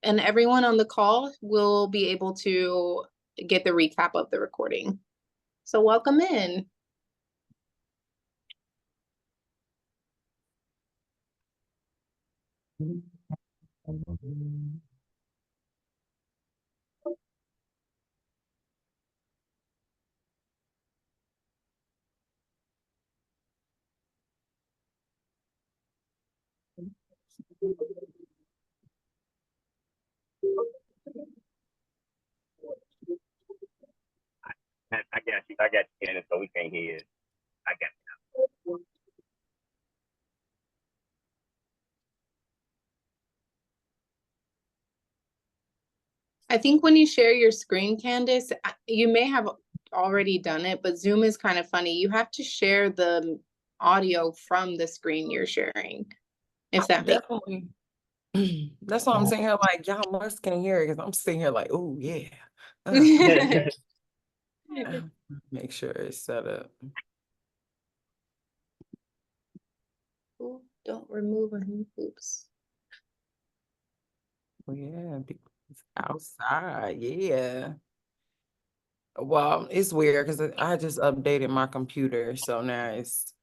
and everyone on the call will be able to get the recap of the recording. So welcome in. I got you. I got you, Candace, so we can't hear it. I got you. I think when you share your screen, Candace, you may have already done it, but Zoom is kind of funny. You have to share the audio from the screen you're sharing, if that makes Definitely. That's why I'm sitting here like, y'all must can't hear it, because I'm sitting here like, oh yeah. Make sure it's set up. Ooh, don't remove any. Oops. Oh, yeah, it's outside. Yeah. Well, it's weird because I just updated my computer, so now it's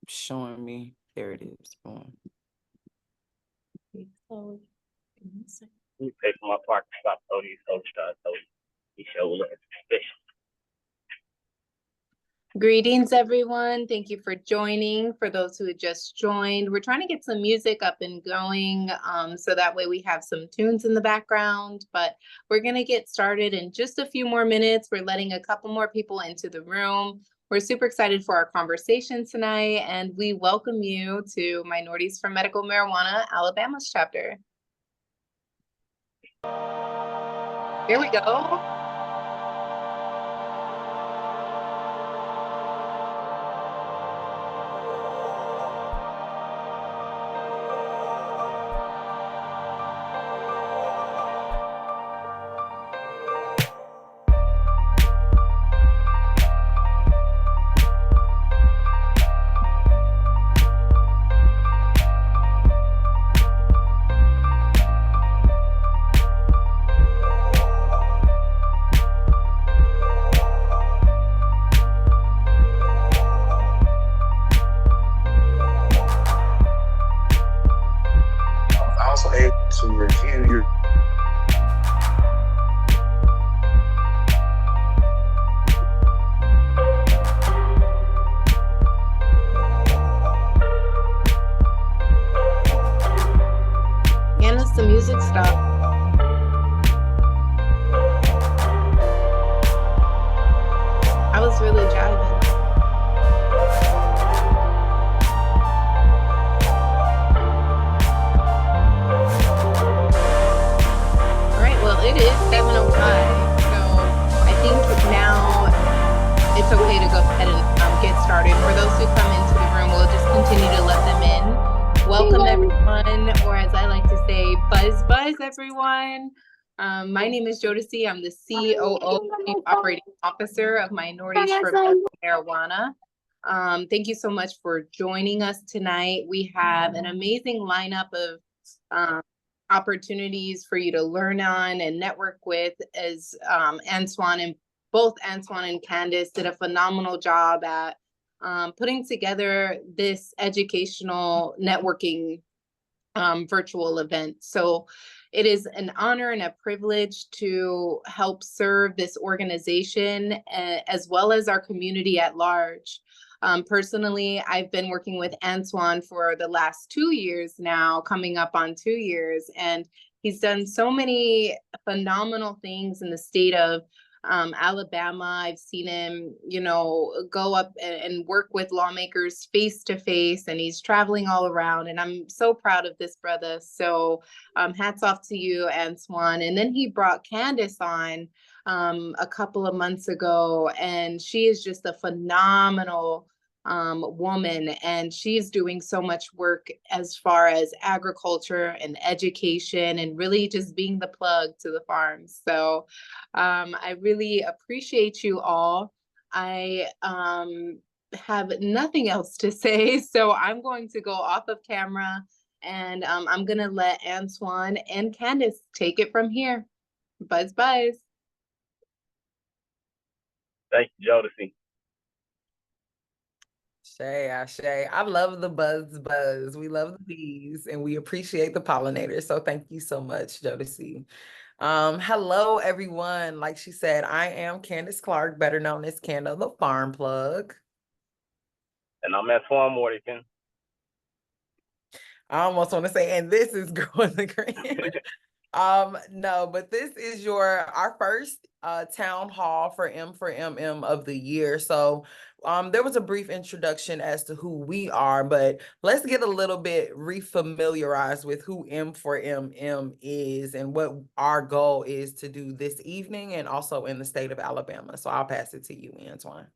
showing me. There it is. Boom. You pay for my parking spot, so he showed up. Greetings, everyone. Thank you for joining. For those who had just joined, we're trying to get some music up and going so that way we have some tunes in the background, but we're going to get started in just a few more minutes. We're letting a couple more people into the room. We're super excited for our conversation tonight, and we welcome you to Minorities for Medical Marijuana, Alabama's chapter. Here we go. Also able to review your Unless the music stopped. I was really jiving. All right, well, it is 7:05, so I think now it's okay to go ahead and get started. For those who come into the room, we'll just continue to let them in. Welcome, everyone, or as I like to say, buzz, everyone. My name is Jodeci. I'm the COO, Chief Operating Officer of Minorities for Medical Marijuana. Thank you so much for joining us tonight. We have an amazing lineup of opportunities for you to learn on and network with, as both Antoine and Candace did a phenomenal job at putting together this educational networking virtual event. So it is an honor and a privilege to help serve this organization as well as our community at large. Personally, I've been working with Antoine for the last 2 years now, coming up on 2 years, and he's done so many phenomenal things in the state of Alabama. I've seen him, go up and work with lawmakers face to face, and he's traveling all around. And I'm so proud of this brother. So hats off to you, Antoine. And then he brought Candace on a couple of months ago, and she is just a phenomenal woman, and she's doing so much work as far as agriculture and education and really just being the plug to the farms. So I really appreciate you all. I have nothing else to say, so I'm going to go off of camera And I'm gonna let Antoine and Candace take it from here. Buzz, buzz. Thank you, Jodeci. Shay, I love the buzz. We love the bees and we appreciate the pollinators. So thank you so much, Jodeci. Hello, everyone. Like she said, I am Candace Clark, better known as Canda the Farm Plug. And I'm Antoine Mordican. I almost want to say, and this is Growing the Green. No, but this is our first town hall for M4MM of the year. So there was a brief introduction as to who we are, but let's get a little bit refamiliarized with who M4MM is and what our goal is to do this evening and also in the state of Alabama. So I'll pass it to you, Antoine.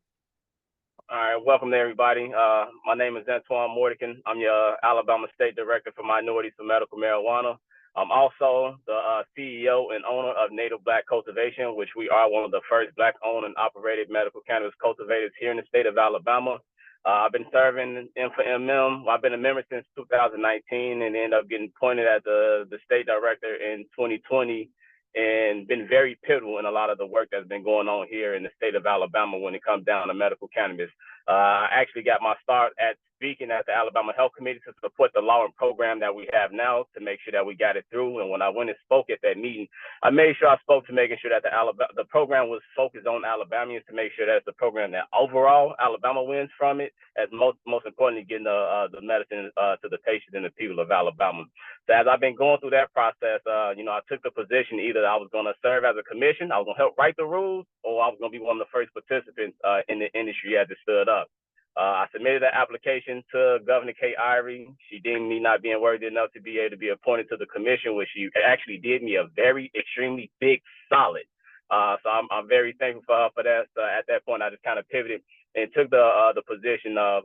All right, welcome to everybody. My name is Antoine Mordican. I'm your Alabama State Director for Minorities for Medical Marijuana. I'm also the CEO and owner of Native Black Cultivation, which we are one of the first Black-owned and operated medical cannabis cultivators here in the state of Alabama. I've been serving M4MM. I've been a member since 2019 and ended up getting appointed as the state director in 2020 and been very pivotal in a lot of the work that's been going on here in the state of Alabama when it comes down to medical cannabis. I actually got my start at speaking at the Alabama Health Committee to support the law and program that we have now to make sure that we got it through. And when I went and spoke at that meeting, I made sure I spoke to making sure that the program was focused on Alabamians to make sure that it's a program that overall Alabama wins from it, as most importantly getting the medicine to the patients and the people of Alabama. So as I've been going through that process, I took the position either I was going to serve as a commission, I was going to help write the rules, or I was going to be one of the first participants in the industry as it stood up. I submitted an application to Governor Kay Irie. She deemed me not being worthy enough to be able to be appointed to the commission, which she actually did me a very extremely big solid. So I'm very thankful for that. So at that point, I just kind of pivoted and took the position of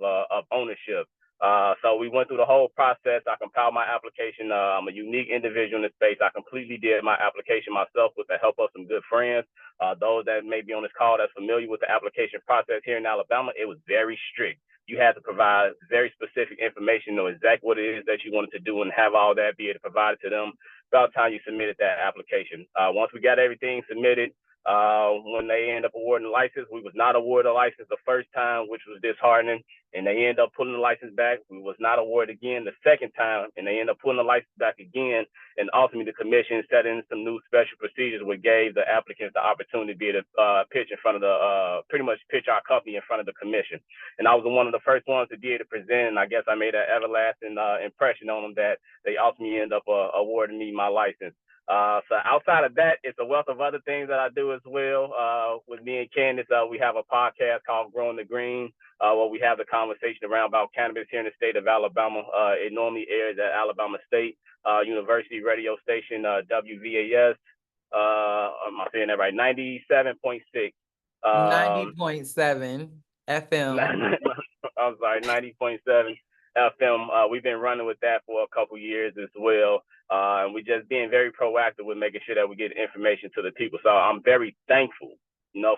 ownership. So we went through the whole process. I compiled my application. I'm a unique individual in the space. I completely did my application myself with the help of some good friends. Those that may be on this call that's familiar with the application process here in Alabama, it was very strict. You had to provide very specific information, know exactly what it is that you wanted to do and have all that, be able to provide it to them about the time you submitted that application. Once we got everything submitted, when they end up awarding the license, we was not awarded a license the first time, which was disheartening. And they end up pulling the license back. We was not awarded again the second time, and they end up pulling the license back again. And ultimately, the commission set in some new special procedures, which gave the applicants the opportunity to be able to pitch in front of pretty much pitch our company in front of the commission. And I was one of the first ones to be able to present, and I guess I made an everlasting impression on them that they ultimately end up awarding me my license. So outside of that, it's a wealth of other things that I do as well. With me and Candace, we have a podcast called Growing the Green, where we have the conversation around about cannabis here in the state of Alabama. It normally airs at Alabama State University radio station, WVAS. Am I saying that right? 97.6. 90.7 FM. I'm sorry, 90.7 FM. We've been running with that for a couple years as well. And we're just being very proactive with making sure that we get information to the people. So I'm very thankful,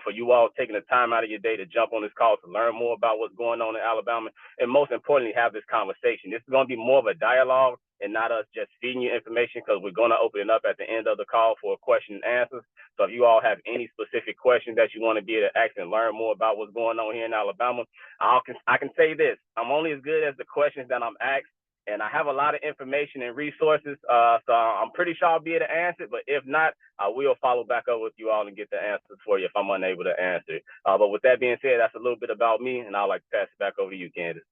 for you all taking the time out of your day to jump on this call to learn more about what's going on in Alabama. And most importantly, have this conversation. This is going to be more of a dialogue and not us just feeding you information, because we're going to open it up at the end of the call for question and answers. So if you all have any specific questions that you want to be able to ask and learn more about what's going on here in Alabama, I can say this. I'm only as good as the questions that I'm asked. And I have a lot of information and resources, so I'm pretty sure I'll be able to answer it. But if not, I will follow back up with you all and get the answers for you if I'm unable to answer it. But with that being said, that's a little bit about me, and I'd like to pass it back over to you, Candace.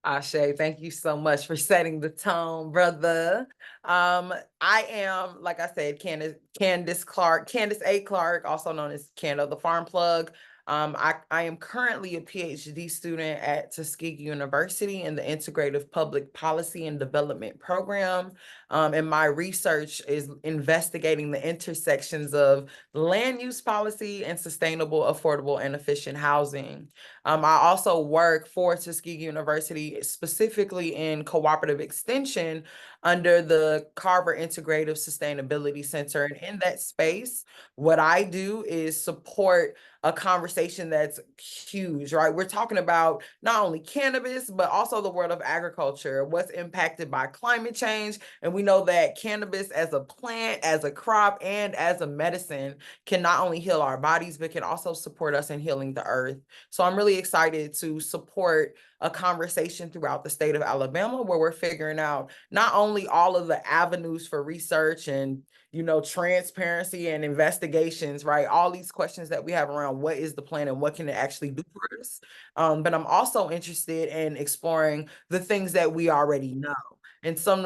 Ashe, thank you so much for setting the tone, brother. I am, like I said, Candace Clark, Candace A. Clark, also known as Canda the Farm Plug. I am currently a PhD student at Tuskegee University in the Integrative Public Policy and Development Program. And my research is investigating the intersections of land use policy and sustainable, affordable, and efficient housing. I also work for Tuskegee University, specifically in cooperative extension, under the Carver Integrative Sustainability Center. And in that space, what I do is support a conversation that's huge, right? We're talking about not only cannabis, but also the world of agriculture, what's impacted by climate change. And we know that cannabis as a plant, as a crop, and as a medicine can not only heal our bodies, but can also support us in healing the earth. So I'm really excited to support a conversation throughout the state of Alabama where we're figuring out not only all of the avenues for research and transparency and investigations, right? All these questions that we have around what is the plan and what can it actually do for us. But I'm also interested in exploring the things that we already know. And some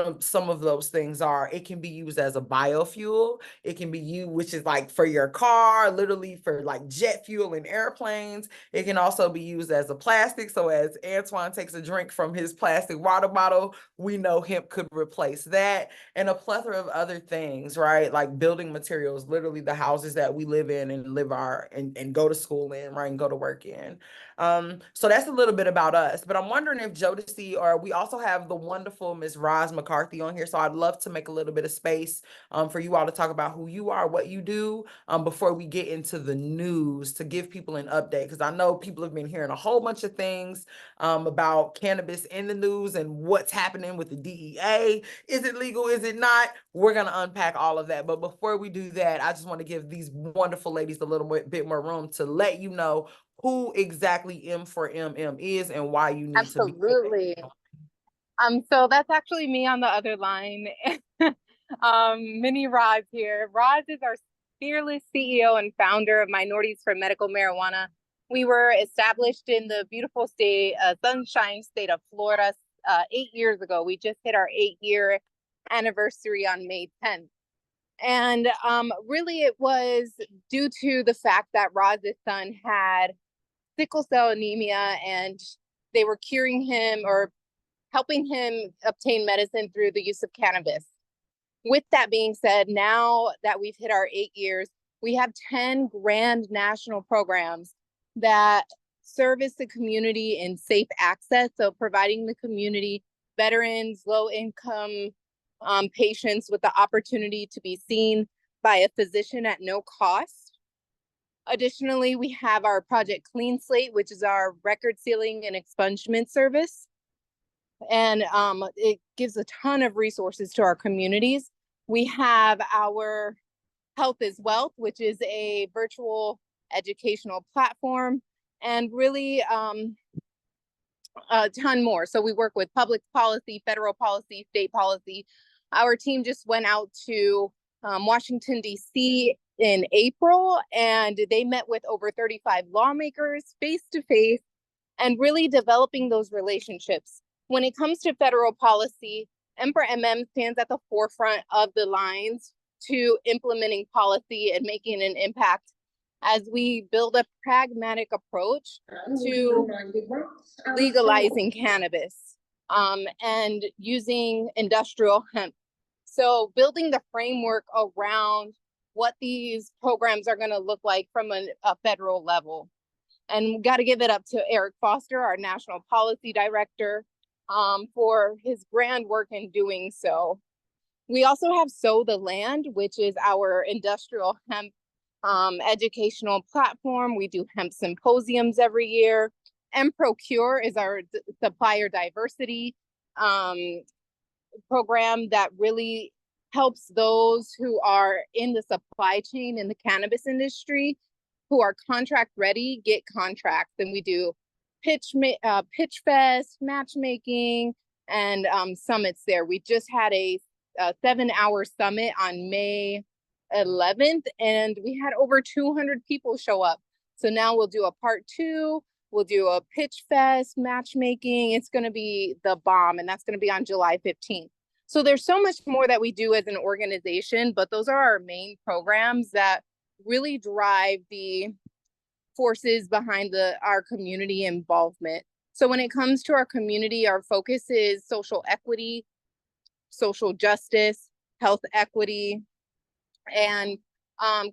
of those things are, it can be used as a biofuel. It can be used, which is like for your car, literally for like jet fuel in airplanes. It can also be used as a plastic. So as Antoine takes a drink from his plastic water bottle, we know hemp could replace that, and a plethora of other things, right? Like building materials, literally the houses that we live in and live and go to school in, right? And go to work in. So that's a little bit about us, but I'm wondering if Jodeci, or we also have the wonderful Miss Roz McCarthy on here. So I'd love to make a little bit of space for you all to talk about who you are, what you do, before we get into the news, to give people an update. Because I know people have been hearing a whole bunch of things about cannabis in the news and what's happening with the DEA. Is it legal? Is it not? We're going to unpack all of that. But before we do that, I just want to give these wonderful ladies a little bit more room to let you know who exactly M4MM is and why you need to be. Absolutely. So that's actually me on the other line. Mini Roz here. Roz is our fearless CEO and founder of Minorities for Medical Marijuana. We were established in the beautiful state, sunshine state of Florida 8 years ago. We just hit our 8-year anniversary on May 10th. And really it was due to the fact that Roz's son had sickle cell anemia, and they were curing him or helping him obtain medicine through the use of cannabis. With that being said, now that we've hit our 8 years, we have 10 grand national programs that service the community in safe access. So providing the community, veterans, low income patients with the opportunity to be seen by a physician at no cost. Additionally, we have our Project Clean Slate, which is our record sealing and expungement service. And it gives a ton of resources to our communities. We have our Health is Wealth, which is a virtual educational platform, and really a ton more. So we work with public policy, federal policy, state policy. Our team just went out to Washington, D.C. in April, and they met with over 35 lawmakers face to face and really developing those relationships. When it comes to federal policy, M4MM stands at the forefront of the lines to implementing policy and making an impact as we build a pragmatic approach to legalizing cannabis and using industrial hemp. So building the framework around what these programs are going to look like from a federal level. And we got to give it up to Eric Foster, our National Policy Director, for his grand work in doing so. We also have Sow the Land, which is our industrial hemp educational platform. We do hemp symposiums every year. M-Procure is our supplier diversity program that really helps those who are in the supply chain in the cannabis industry who are contract ready get contracts. And we do pitch fest, matchmaking, and summits there. We just had a 7-hour summit on May 11th, and we had over 200 people show up. So now we'll do a part 2. We'll do a pitch fest, matchmaking. It's going to be the bomb, and that's going to be on July 15th. So there's so much more that we do as an organization, but those are our main programs that really drive the forces behind our community involvement. So when it comes to our community, our focus is social equity, social justice, health equity, and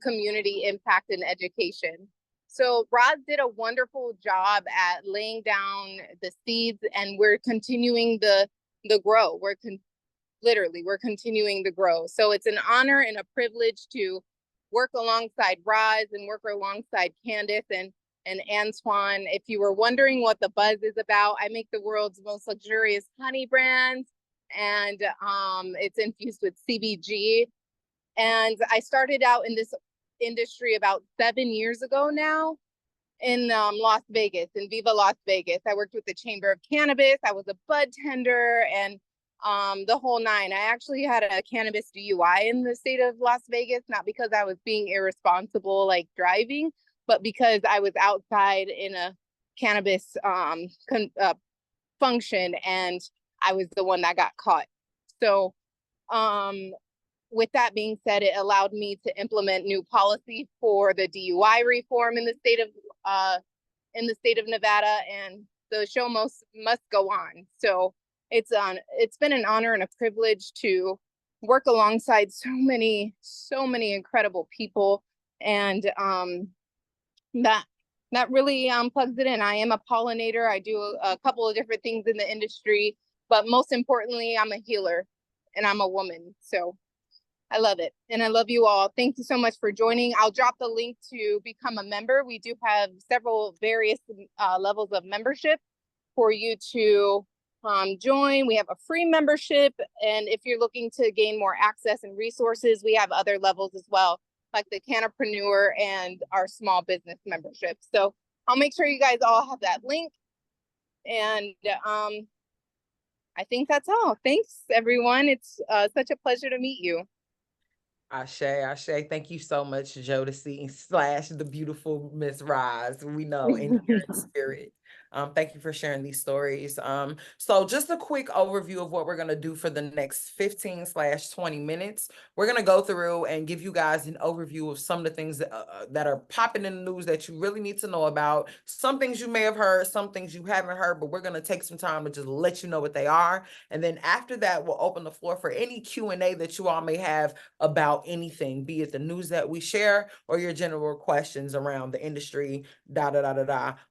community impact and education. So Roz did a wonderful job at laying down the seeds, and we're continuing the grow. We're literally, we're continuing to grow. So it's an honor and a privilege to work alongside Roz and work alongside Candace and Antoine. If you were wondering what the buzz is about, I make the world's most luxurious honey brands, and it's infused with CBG. And I started out in this industry about 7 years ago now in Las Vegas, in Viva Las Vegas. I worked with the Chamber of Cannabis. I was a bud tender and the whole nine. I actually had a cannabis DUI in the state of Las Vegas, not because I was being irresponsible like driving, but because I was outside in a cannabis function and I was the one that got caught. So with that being said, it allowed me to implement new policy for the DUI reform in the state of Nevada, and the show must go on. So it's been an honor and a privilege to work alongside so many incredible people, and that really plugs it in. I am a pollinator. I do a couple of different things in the industry, but most importantly, I'm a healer and I'm a woman. So I love it. And I love you all. Thank you so much for joining. I'll drop the link to become a member. We do have several various levels of membership for you to join. We have a free membership. And if you're looking to gain more access and resources, we have other levels as well, like the Canapreneur and our small business membership. So I'll make sure you guys all have that link. And I think that's all. Thanks, everyone. It's such a pleasure to meet you. Ashe, thank you so much, Jodeci / the beautiful Miss Roz. We know in your spirit. Thank you for sharing these stories. So just a quick overview of what we're gonna do for the next 15/20 minutes. We're gonna go through and give you guys an overview of some of the things that are popping in the news that you really need to know about. Some things you may have heard, some things you haven't heard, but we're gonna take some time to just let you know what they are. And then after that, we'll open the floor for any Q&A that you all may have about anything, be it the news that we share or your general questions around the industry,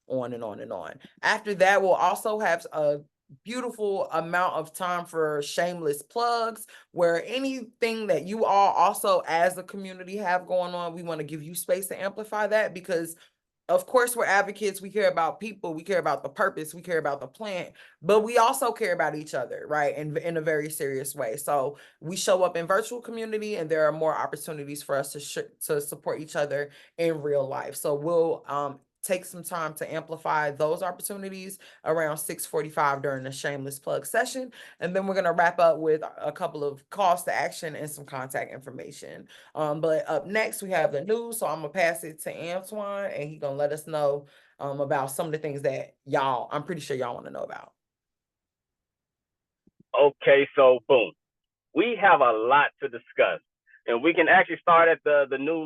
on and on and on. After that, we'll also have a beautiful amount of time for shameless plugs, where anything that you all also as a community have going on, we want to give you space to amplify that, because of course, we're advocates. We care about people. We care about the purpose. We care about the plant, but we also care about each other, right? And in a very serious way. So we show up in virtual community, and there are more opportunities for us to support each other in real life. So we'll take some time to amplify those opportunities around 6:45 during the shameless plug session. And then we're going to wrap up with a couple of calls to action and some contact information. But up next, we have the news. So I'm going to pass it to Antoine, and he's going to let us know about some of the things that I'm pretty sure y'all want to know about. Okay, so boom. We have a lot to discuss. And we can actually start at the new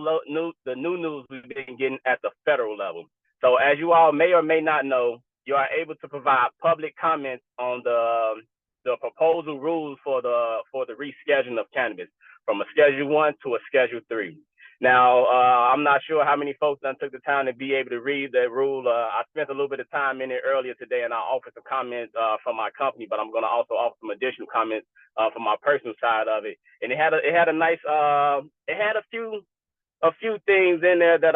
news we've been getting at the federal level. So as you all may or may not know, you are able to provide public comments on the proposal rules for the rescheduling of cannabis from a Schedule 1 to a Schedule 3. Now, I'm not sure how many folks done took the time to be able to read that rule. I spent a little bit of time in it earlier today, and I offered some comments from my company, but I'm going to also offer some additional comments from my personal side of it. And it had a nice, it had a few things in there that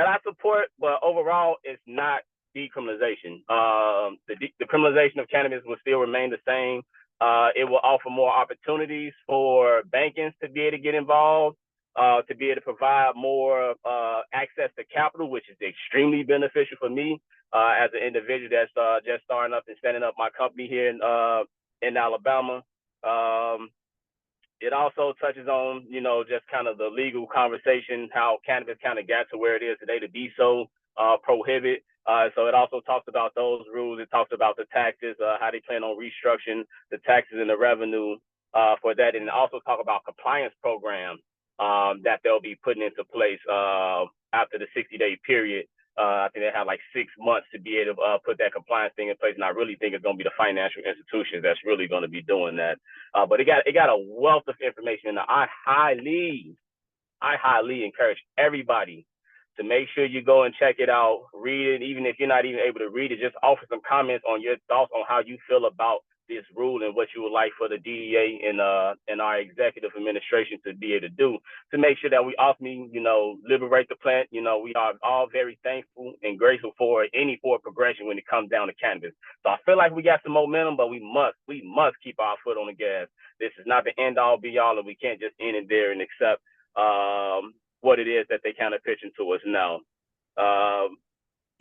I support, but overall, it's not decriminalization. The criminalization of cannabis will still remain the same. It will offer more opportunities for bankings to be able to get involved, to be able to provide more access to capital, which is extremely beneficial for me as an individual that's just starting up and setting up my company here in Alabama. It also touches on, just kind of the legal conversation, how cannabis kind of got to where it is today to be so prohibited. So it also talks about those rules. It talks about the taxes, how they plan on restructuring the taxes and the revenue for that. And also talk about compliance programs that they'll be putting into place after the 60-day period. I think they have like 6 months to be able to put that compliance thing in place. And I really think it's going to be the financial institutions that's really going to be doing that. But it got a wealth of information. And I highly encourage everybody to make sure you go and check it out, read it. Even if you're not even able to read it, just offer some comments on your thoughts on how you feel about this rule and what you would like for the DEA and our executive administration to be able to do to make sure that we ultimately, liberate the plant. We are all very thankful and grateful for any forward progression when it comes down to cannabis. So I feel like we got some momentum, but we must keep our foot on the gas. This is not the end all be all, and we can't just end it there and accept what it is that they kind of pitching to us now.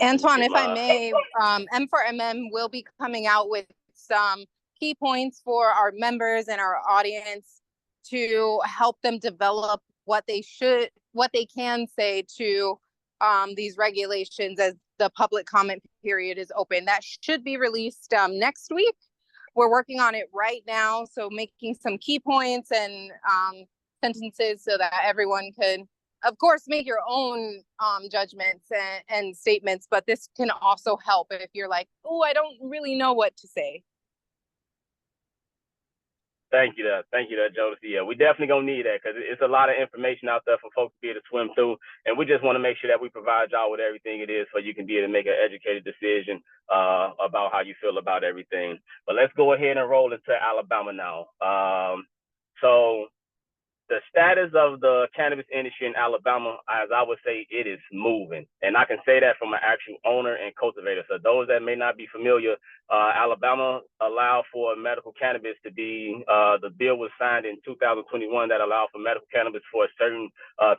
Antoine, if I may, M4MM will be coming out with some key points for our members and our audience to help them develop what they can say to these regulations as the public comment period is open. That should be released next week. We're working on it right now, so making some key points and sentences so that everyone could, of course, make your own judgments and statements, but this can also help if you're like, oh, I don't really know what to say. Thank you, Jodeci. Yeah, we definitely gonna need that because it's a lot of information out there for folks to be able to swim through, and we just want to make sure that we provide y'all with everything it is so you can be able to make an educated decision about how you feel about everything. But let's go ahead and roll into Alabama now. So the status of the cannabis industry in Alabama, as I would say, it is moving. And I can say that from an actual owner and cultivator. So those that may not be familiar, Alabama allowed for medical cannabis to be, the bill was signed in 2021 that allowed for medical cannabis for certain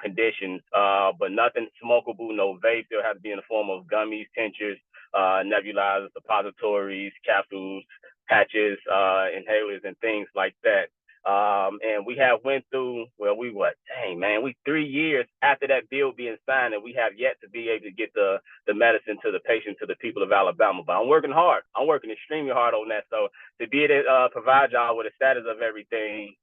conditions, but nothing smokable, no vape. There had to be in the form of gummies, tinctures, nebulizers, suppositories, capsules, patches, inhalers, and things like that. And we have went through, we 3 years after that bill being signed, and we have yet to be able to get the medicine to the patient, to the people of Alabama. But I'm working hard. I'm working extremely hard on that. So to be able to provide y'all with a status of everything,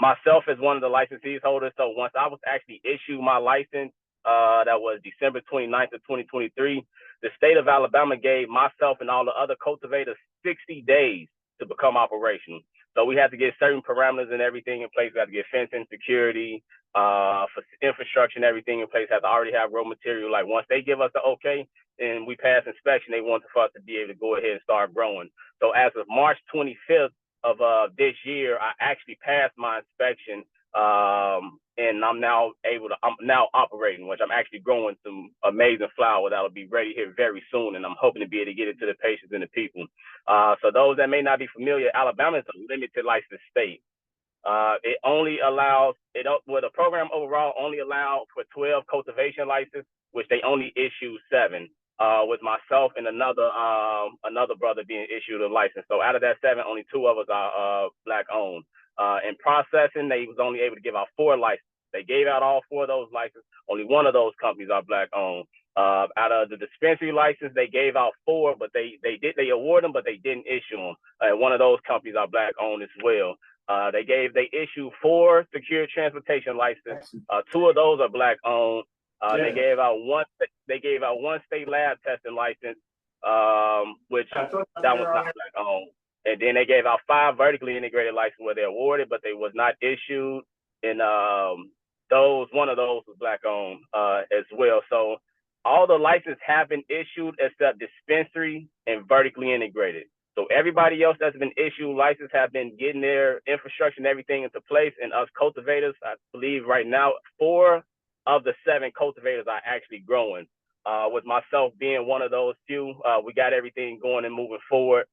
myself as one of the licensees holders, so once I was actually issued my license, that was December 29th of 2023, the state of Alabama gave myself and all the other cultivators 60 days to become operational. So we had to get certain parameters and everything in place. We had to get fencing, security, for infrastructure and everything in place. Had to already have raw material. Like once they give us the okay and we pass inspection, they want for us to be able to go ahead and start growing. So as of March 25th of this year, I actually passed my inspection, and I'm now operating, which I'm actually growing some amazing flower that'll be ready here very soon, and I'm hoping to be able to get it to the patients and the people. So those that may not be familiar, Alabama is a limited license state. It only allows, the program overall only allowed for 12 cultivation licenses, which they only issue 7, with myself and another brother being issued a license. So out of that 7, only 2 of us are Black owned. In processing, they was only able to give out 4 licenses. They gave out all 4 of those licenses. Only 1 of those companies are Black owned. Out of the dispensary license, they gave out 4, but they award them, but they didn't issue them. And 1 of those companies are Black owned as well. They issued 4 secure transportation licenses. 2 of those are Black owned. They gave out one state lab testing license, which that was not Black owned. And then they gave out 5 vertically integrated licenses where they awarded, but they was not issued. And one of those was Black owned as well. So all the licenses have been issued except dispensary and vertically integrated. So everybody else that's been issued license have been getting their infrastructure and everything into place. And us cultivators, I believe right now, 4 of the 7 cultivators are actually growing. With myself being one of those few, we got everything going and moving forward.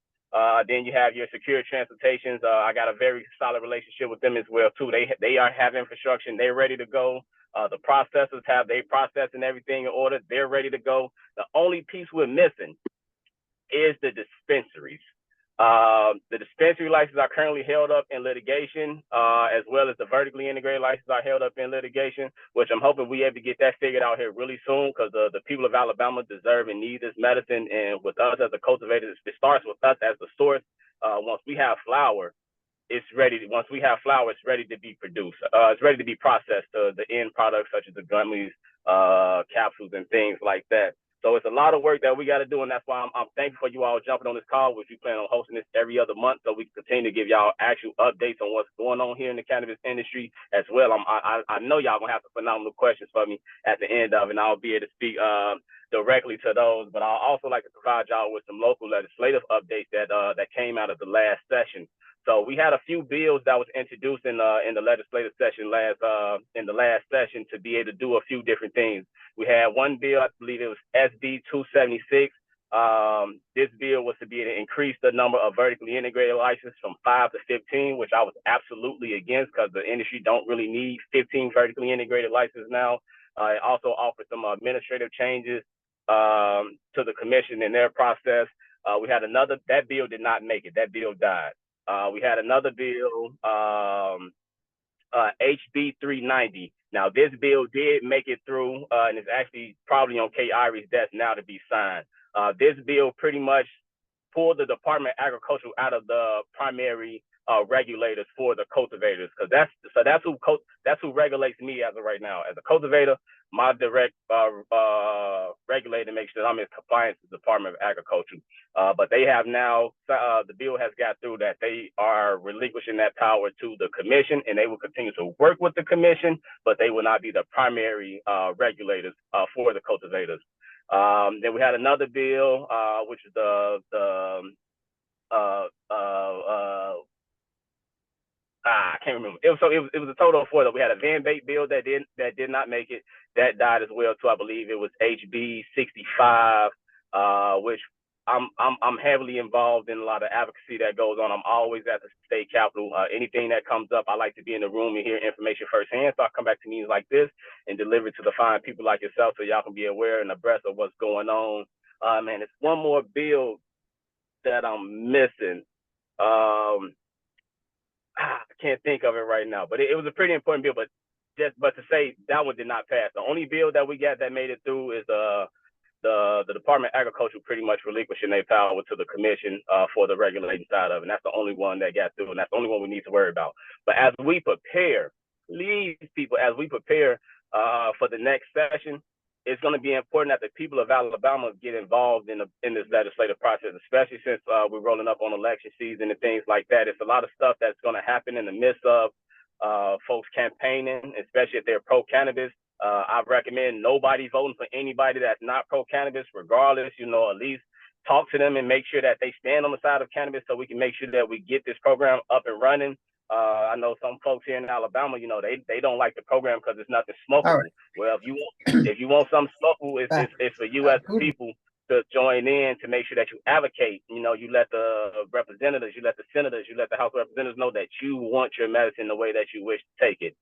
Then you have your secure transportations. I got a very solid relationship with them as well too. They have infrastructure and they're ready to go. The processors have their process and everything in order. They're ready to go. The only piece we're missing is the dispensaries. The dispensary licenses are currently held up in litigation, as well as the vertically integrated licenses are held up in litigation, which I'm hoping we able to get that figured out here really soon, because the people of Alabama deserve and need this medicine. And with us as a cultivator, it starts with us as the source. Once we have flower, it's ready. Once we have flower, it's ready to be produced. It's ready to be processed to the end products such as the gummies, capsules, and things like that. So it's a lot of work that we got to do, and that's why I'm thankful for you all jumping on this call, which we plan on hosting this every other month, so we can continue to give y'all actual updates on what's going on here in the cannabis industry as well. I know y'all gonna have some phenomenal questions for me at the end of it, and I'll be able to speak directly to those, but I'll also like to provide y'all with some local legislative updates that came out of the last session. So we had a few bills that was introduced in the legislative session in the last session to be able to do a few different things. We had one bill, I believe it was SB 276. This bill was to be to increase the number of vertically integrated licenses from 5 to 15, which I was absolutely against because the industry don't really need 15 vertically integrated licenses now. It also offered some administrative changes to the commission in their process. We had another, that bill did not make it. That bill died. We had another bill, HB 390. Now, this bill did make it through, and it's actually probably on Kay Irie's desk now to be signed. This bill pretty much pulled the Department of Agriculture out of the primary regulators for the cultivators, because that's who regulates me as of right now. As a cultivator, my direct regulator makes sure I'm in compliance with the Department of Agriculture. But they have now, the bill has got through that they are relinquishing that power to the commission, and they will continue to work with the commission, but they will not be the primary regulators for the cultivators. Then we had another bill, which is I can't remember. It was a total of 4. We had a van bait bill that did not make it. That died as well too. I believe it was HB 65, which I'm heavily involved in a lot of advocacy that goes on. I'm always at the state capitol. Anything that comes up, I like to be in the room and hear information firsthand. So I come back to meetings like this and deliver it to the fine people like yourself, so y'all can be aware and abreast of what's going on. Man, it's one more bill that I'm missing. I can't think of it right now, but it was a pretty important bill. But to say that one did not pass. The only bill that we got that made it through is the Department of Agriculture pretty much relinquishing their power to the commission for the regulating side of it. And that's the only one that got through, and that's the only one we need to worry about. But as we prepare, please, people, as we prepare for the next session, it's going to be important that the people of Alabama get involved in this legislative process, especially since we're rolling up on election season and things like that. It's a lot of stuff that's going to happen in the midst of folks campaigning, especially if they're pro-cannabis. I recommend nobody voting for anybody that's not pro-cannabis, regardless. At least talk to them and make sure that they stand on the side of cannabis, so we can make sure that we get this program up and running. I know some folks here in Alabama, they don't like the program because it's nothing smokable. Right. Well, if you want something smokable, it's for you as people to join in to make sure that you advocate. You let the representatives, you let the senators, you let the House of Representatives know that you want your medicine the way that you wish to take it.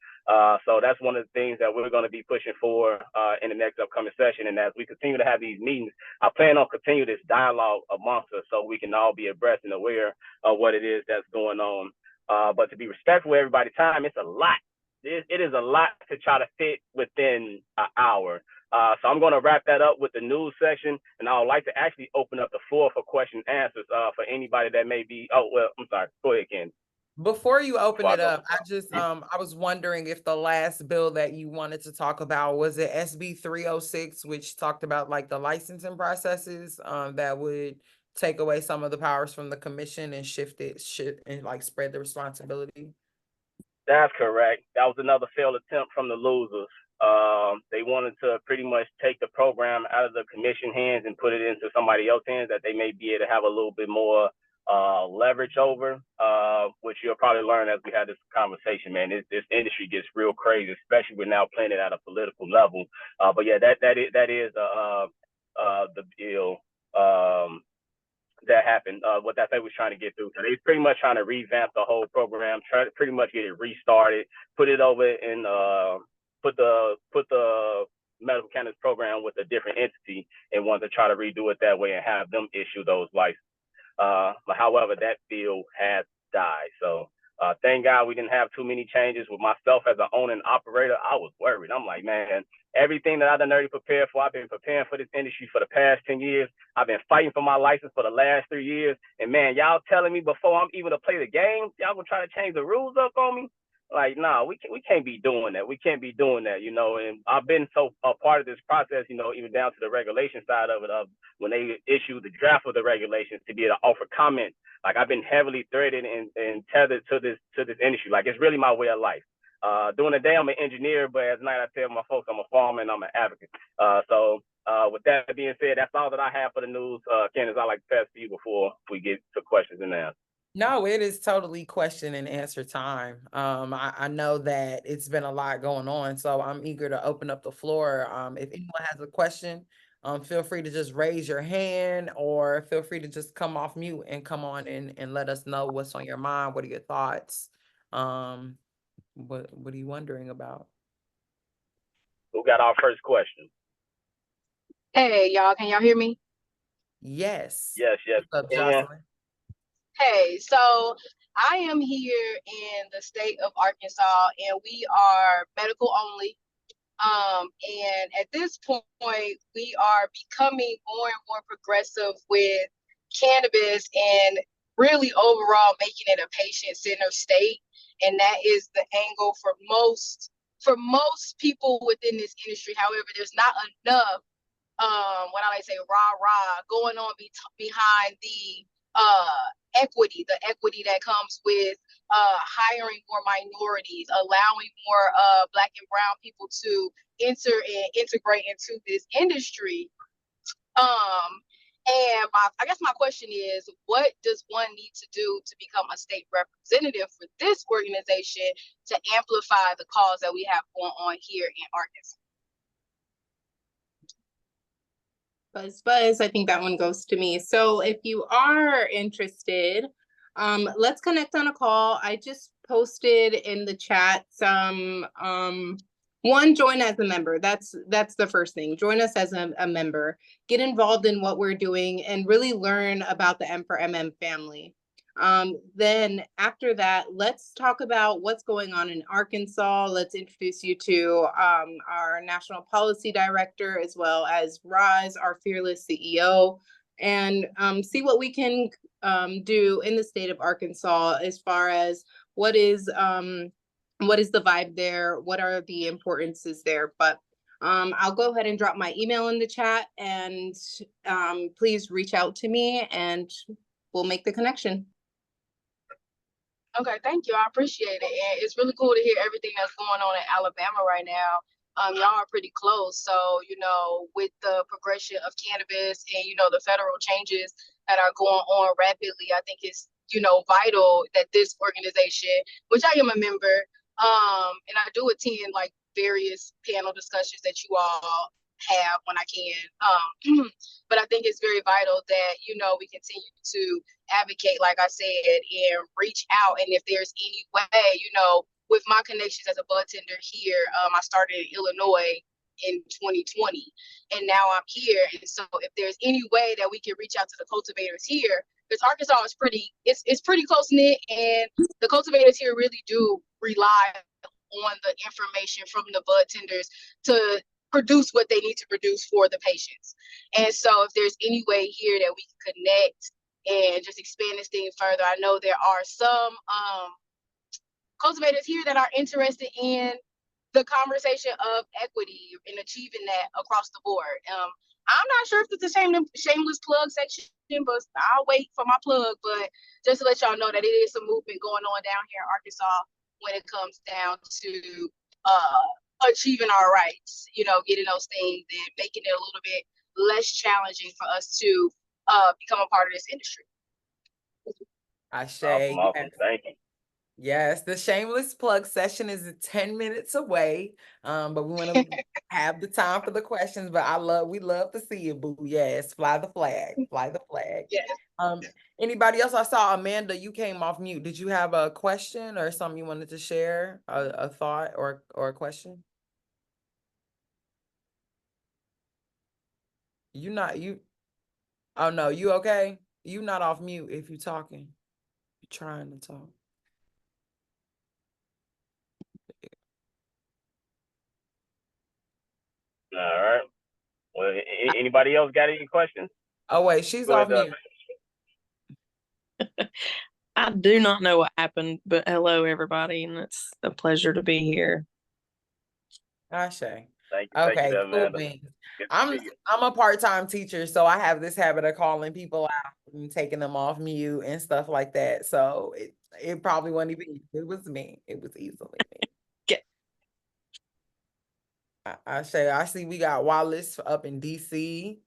So that's one of the things that we're going to be pushing for in the next upcoming session. And as we continue to have these meetings, I plan on continue this dialogue amongst us so we can all be abreast and aware of what it is that's going on. But to be respectful of everybody's time, it's a lot. It is a lot to try to fit within an hour. So I'm going to wrap that up with the news section, and I would like to actually open up the floor for question and answers for anybody that may be. Oh, well, I'm sorry. Go ahead, Ken. Before you open it up, I was wondering if the last bill that you wanted to talk about, was it SB 306, which talked about like the licensing processes that would take away some of the powers from the commission and shift and like spread the responsibility? That's correct. That was another failed attempt from the losers. They wanted to pretty much take the program out of the commission hands and put it into somebody else's hands that they may be able to have a little bit more leverage over, which you'll probably learn as we have this conversation, man. This industry gets real crazy, especially we're now playing it at a political level. But yeah, that is the bill that happened, what that they was trying to get through. So they pretty much trying to revamp the whole program, try to pretty much get it restarted, put it over and put the medical cannabis program with a different entity, and want to try to redo it that way and have them issue those licenses. But however, that bill has died. So thank God we didn't have too many changes. With myself as an owner and operator, I was worried. I'm like, man, everything that I've done already prepared for, I've been preparing for this industry for the past 10 years. I've been fighting for my license for the last 3 years. And man, y'all telling me before I'm even to play the game, y'all gonna try to change the rules up on me? Like, nah, we can't be doing that. We can't be doing that, And I've been so a part of this process, even down to the regulation side of it, when they issued the draft of the regulations to be able to offer comment. Like, I've been heavily threaded and tethered to this industry. Like, it's really my way of life. During the day, I'm an engineer, but at night I tell my folks I'm a farmer and I'm an advocate. So With that being said, that's all that I have for the news. Candace, I'd like to pass to you before we get to questions and answers. No, it is totally question and answer time. I know that it's been a lot going on, so I'm eager to open up the floor. If anyone has a question, feel free to just raise your hand or feel free to just come off mute and come on and let us know what's on your mind. What are your thoughts? What are you wondering about? Who got our first question? Hey, y'all, can y'all hear me? Yes. Yes. What's up, Yeah. Jocelyn? Hey, so I am here in the state of Arkansas, and we are medical only. And at this point, we are becoming more and more progressive with cannabis and really overall making it a patient-centered state. And that is the angle for most people within this industry. However, there's not enough what I like to say, rah going on behind the the equity that comes with hiring more minorities, allowing more Black and brown people to enter and integrate into this industry. And I guess my question is, what does one need to do to become a state representative for this organization to amplify the cause that we have going on here in Arkansas? Buzz, I think that one goes to me. So if you are interested, let's connect on a call. I just posted in the chat some one, join as a member. That's the first thing. Join us as a member. Get involved in what we're doing and really learn about the M4MM family. Then after that, let's talk about what's going on in Arkansas. Let's introduce you to our national policy director, as well as Roz, our fearless CEO, and see what we can do in the state of Arkansas as far as what is the vibe there, what are the importances there. But I'll go ahead and drop my email in the chat, and please reach out to me and we'll make the connection. Okay, thank you. I appreciate it. And it's really cool to hear everything that's going on in Alabama right now. Y'all are pretty close. So, with the progression of cannabis and, the federal changes that are going on rapidly, I think it's, vital that this organization, which I am a member, and I do attend like various panel discussions that you all have when I can. But I think it's very vital that, we continue to advocate, like I said, and reach out. And if there's any way, with my connections as a bud tender here, I started in Illinois in 2020, and now I'm here. And so if there's any way that we can reach out to the cultivators here, because Arkansas is it's pretty close knit, and the cultivators here really do rely on the information from the bud tenders to produce what they need to produce for the patients. And so if there's any way here that we can connect and just expand this thing further, I know there are some cultivators here that are interested in the conversation of equity and achieving that across the board. I'm not sure if it's a shameless plug section, but I'll wait for my plug. But just to let y'all know that it is a movement going on down here in Arkansas when it comes down to achieving our rights, getting those things and making it a little bit less challenging for us to become a part of this industry. Awesome. Thank you. Yes, the shameless plug session is 10 minutes away. But we want to have the time for the questions. But we love to see you, boo. Yes, fly the flag. Yes. Anybody else? I saw Amanda, you came off mute. Did you have a question or something you wanted to share? A thought or a question? Oh no, you okay? You not off mute if you're talking. You're trying to talk. All right. Well, anybody else got any questions? Oh wait, she's off mute. I do not know what happened, but hello everybody, and it's a pleasure to be here. Ashe. Thank you. Okay, Thank you, cool. I'm a part-time teacher, so I have this habit of calling people out and taking them off mute and stuff like that. So it probably wasn't even you. It was me. It was easily me. I see we got Wallace up in DC.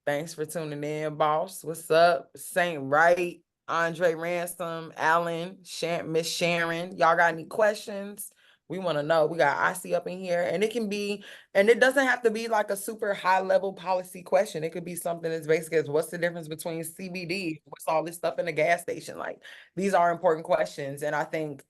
Thanks for tuning in, boss. What's up? Saint Wright, Andre Ransom, Alan, Miss Sharon. Y'all got any questions? We want to know. We got Icy up in here, and it doesn't have to be like a super high level policy question. It could be something as basic as what's the difference between CBD? What's all this stuff in the gas station? Like, these are important questions, and I think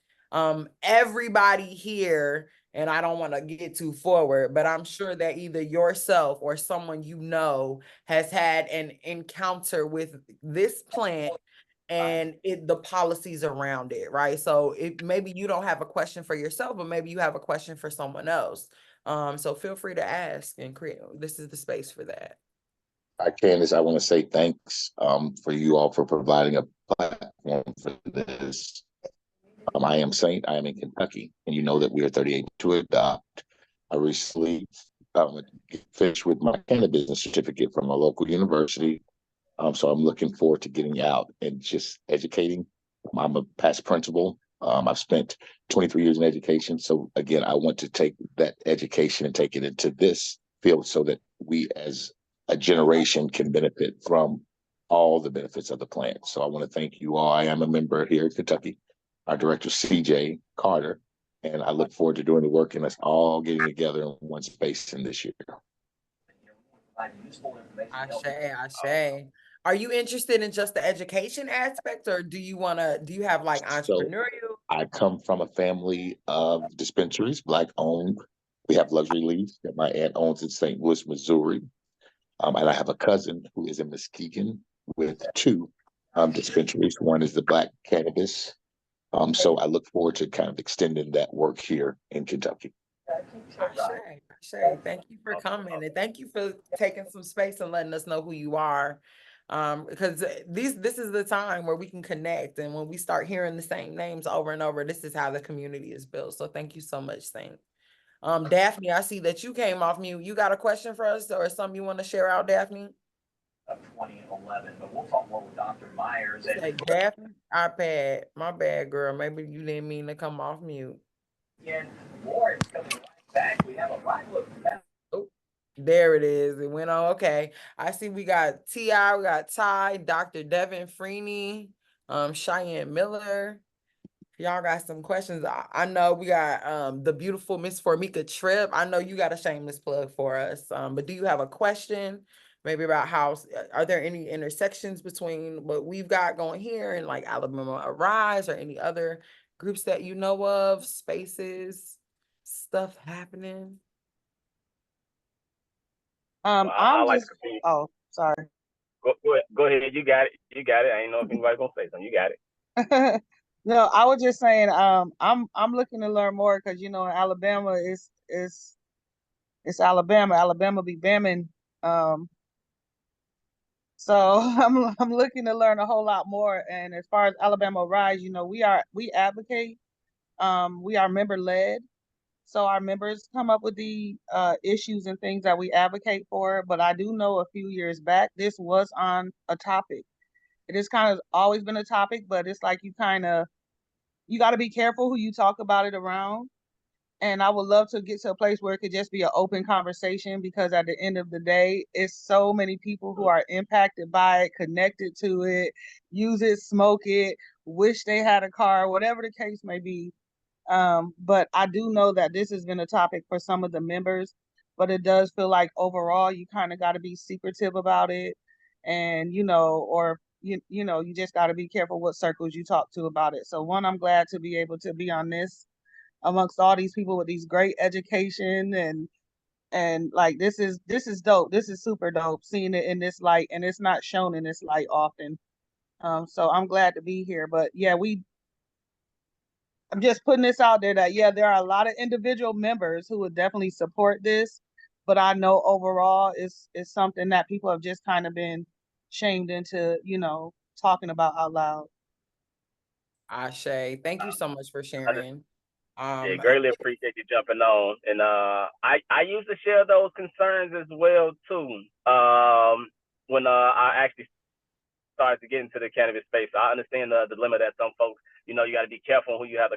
everybody here, and I don't want to get too forward, but I'm sure that either yourself or someone you know has had an encounter with this plant and the policies around it, right? So maybe you don't have a question for yourself, but maybe you have a question for someone else. So feel free to ask and create. This is the space for that. Candace, I want to say thanks for you all for providing a platform for this. I am Saint. I am in Kentucky, and you know that we are 38 to adopt. I recently finished with my cannabis certificate from a local university. So I'm looking forward to getting out and just educating. I'm a past principal. I've spent 23 years in education. So again, I want to take that education and take it into this field so that we as a generation can benefit from all the benefits of the plant. So I want to thank you all. I am a member here in Kentucky, our director, CJ Carter, and I look forward to doing the work and us all getting together in one space in this year. Ashe. Are you interested in just the education aspect, or do you have like entrepreneurial? So I come from a family of dispensaries, Black owned. We have luxury leaves that my aunt owns in St. Louis, Missouri. And I have a cousin who is in Muskegon with two dispensaries. One is the Black cannabis. So I look forward to kind of extending that work here in Kentucky. Ashe. Thank you for coming, and thank you for taking some space and letting us know who you are. Because this is the time where we can connect, and when we start hearing the same names over and over, this is how the community is built. So thank you so much, Saint. Daphne, I see that you came off mute. You got a question for us or something you want to share out, Daphne? Of 2011, but we'll talk more with Dr. Myers. Hey, Daphne, iPad, my bad, girl. Maybe you didn't mean to come off mute. And more is coming right back. We have a live look. Oh, there it is. It went on. Okay. I see we got T.I., we got Ty, Dr. Devin Freeney, Cheyenne Miller. Y'all got some questions. I know we got the beautiful Miss Formika Tripp. I know you got a shameless plug for us. But do you have a question maybe about are there any intersections between what we've got going here and like Alabama Arise or any other groups that you know of, spaces, stuff happening? I'm like just. Oh, sorry. Go ahead. You got it. I ain't know if anybody's gonna say something. You got it. No, I was just saying. I'm looking to learn more because in Alabama it's Alabama. Alabama be bamming. So I'm looking to learn a whole lot more. And as far as Alabama Rise, we advocate. We are member led. So our members come up with the issues and things that we advocate for. But I do know a few years back, this was on a topic. It has kind of always been a topic, but it's like you got to be careful who you talk about it around. And I would love to get to a place where it could just be an open conversation, because at the end of the day, it's so many people who are impacted by it, connected to it, use it, smoke it, wish they had a car, whatever the case may be. But I do know that this has been a topic for some of the members, but it does feel like overall you kind of got to be secretive about it. And, you just got to be careful what circles you talk to about it. So I'm glad to be able to be on this amongst all these people with these great education, and like this is dope. This is super dope seeing it in this light, and it's not shown in this light often. So I'm glad to be here. But yeah, I'm just putting this out there that there are a lot of individual members who would definitely support this, but I know overall it's something that people have just kind of been shamed into, talking about out loud. Ashe, thank you so much for sharing. Yeah, greatly appreciate you jumping on. And I used to share those concerns as well too. When I actually started to get into the cannabis space, I understand the dilemma that some folks, you got to be careful who you have the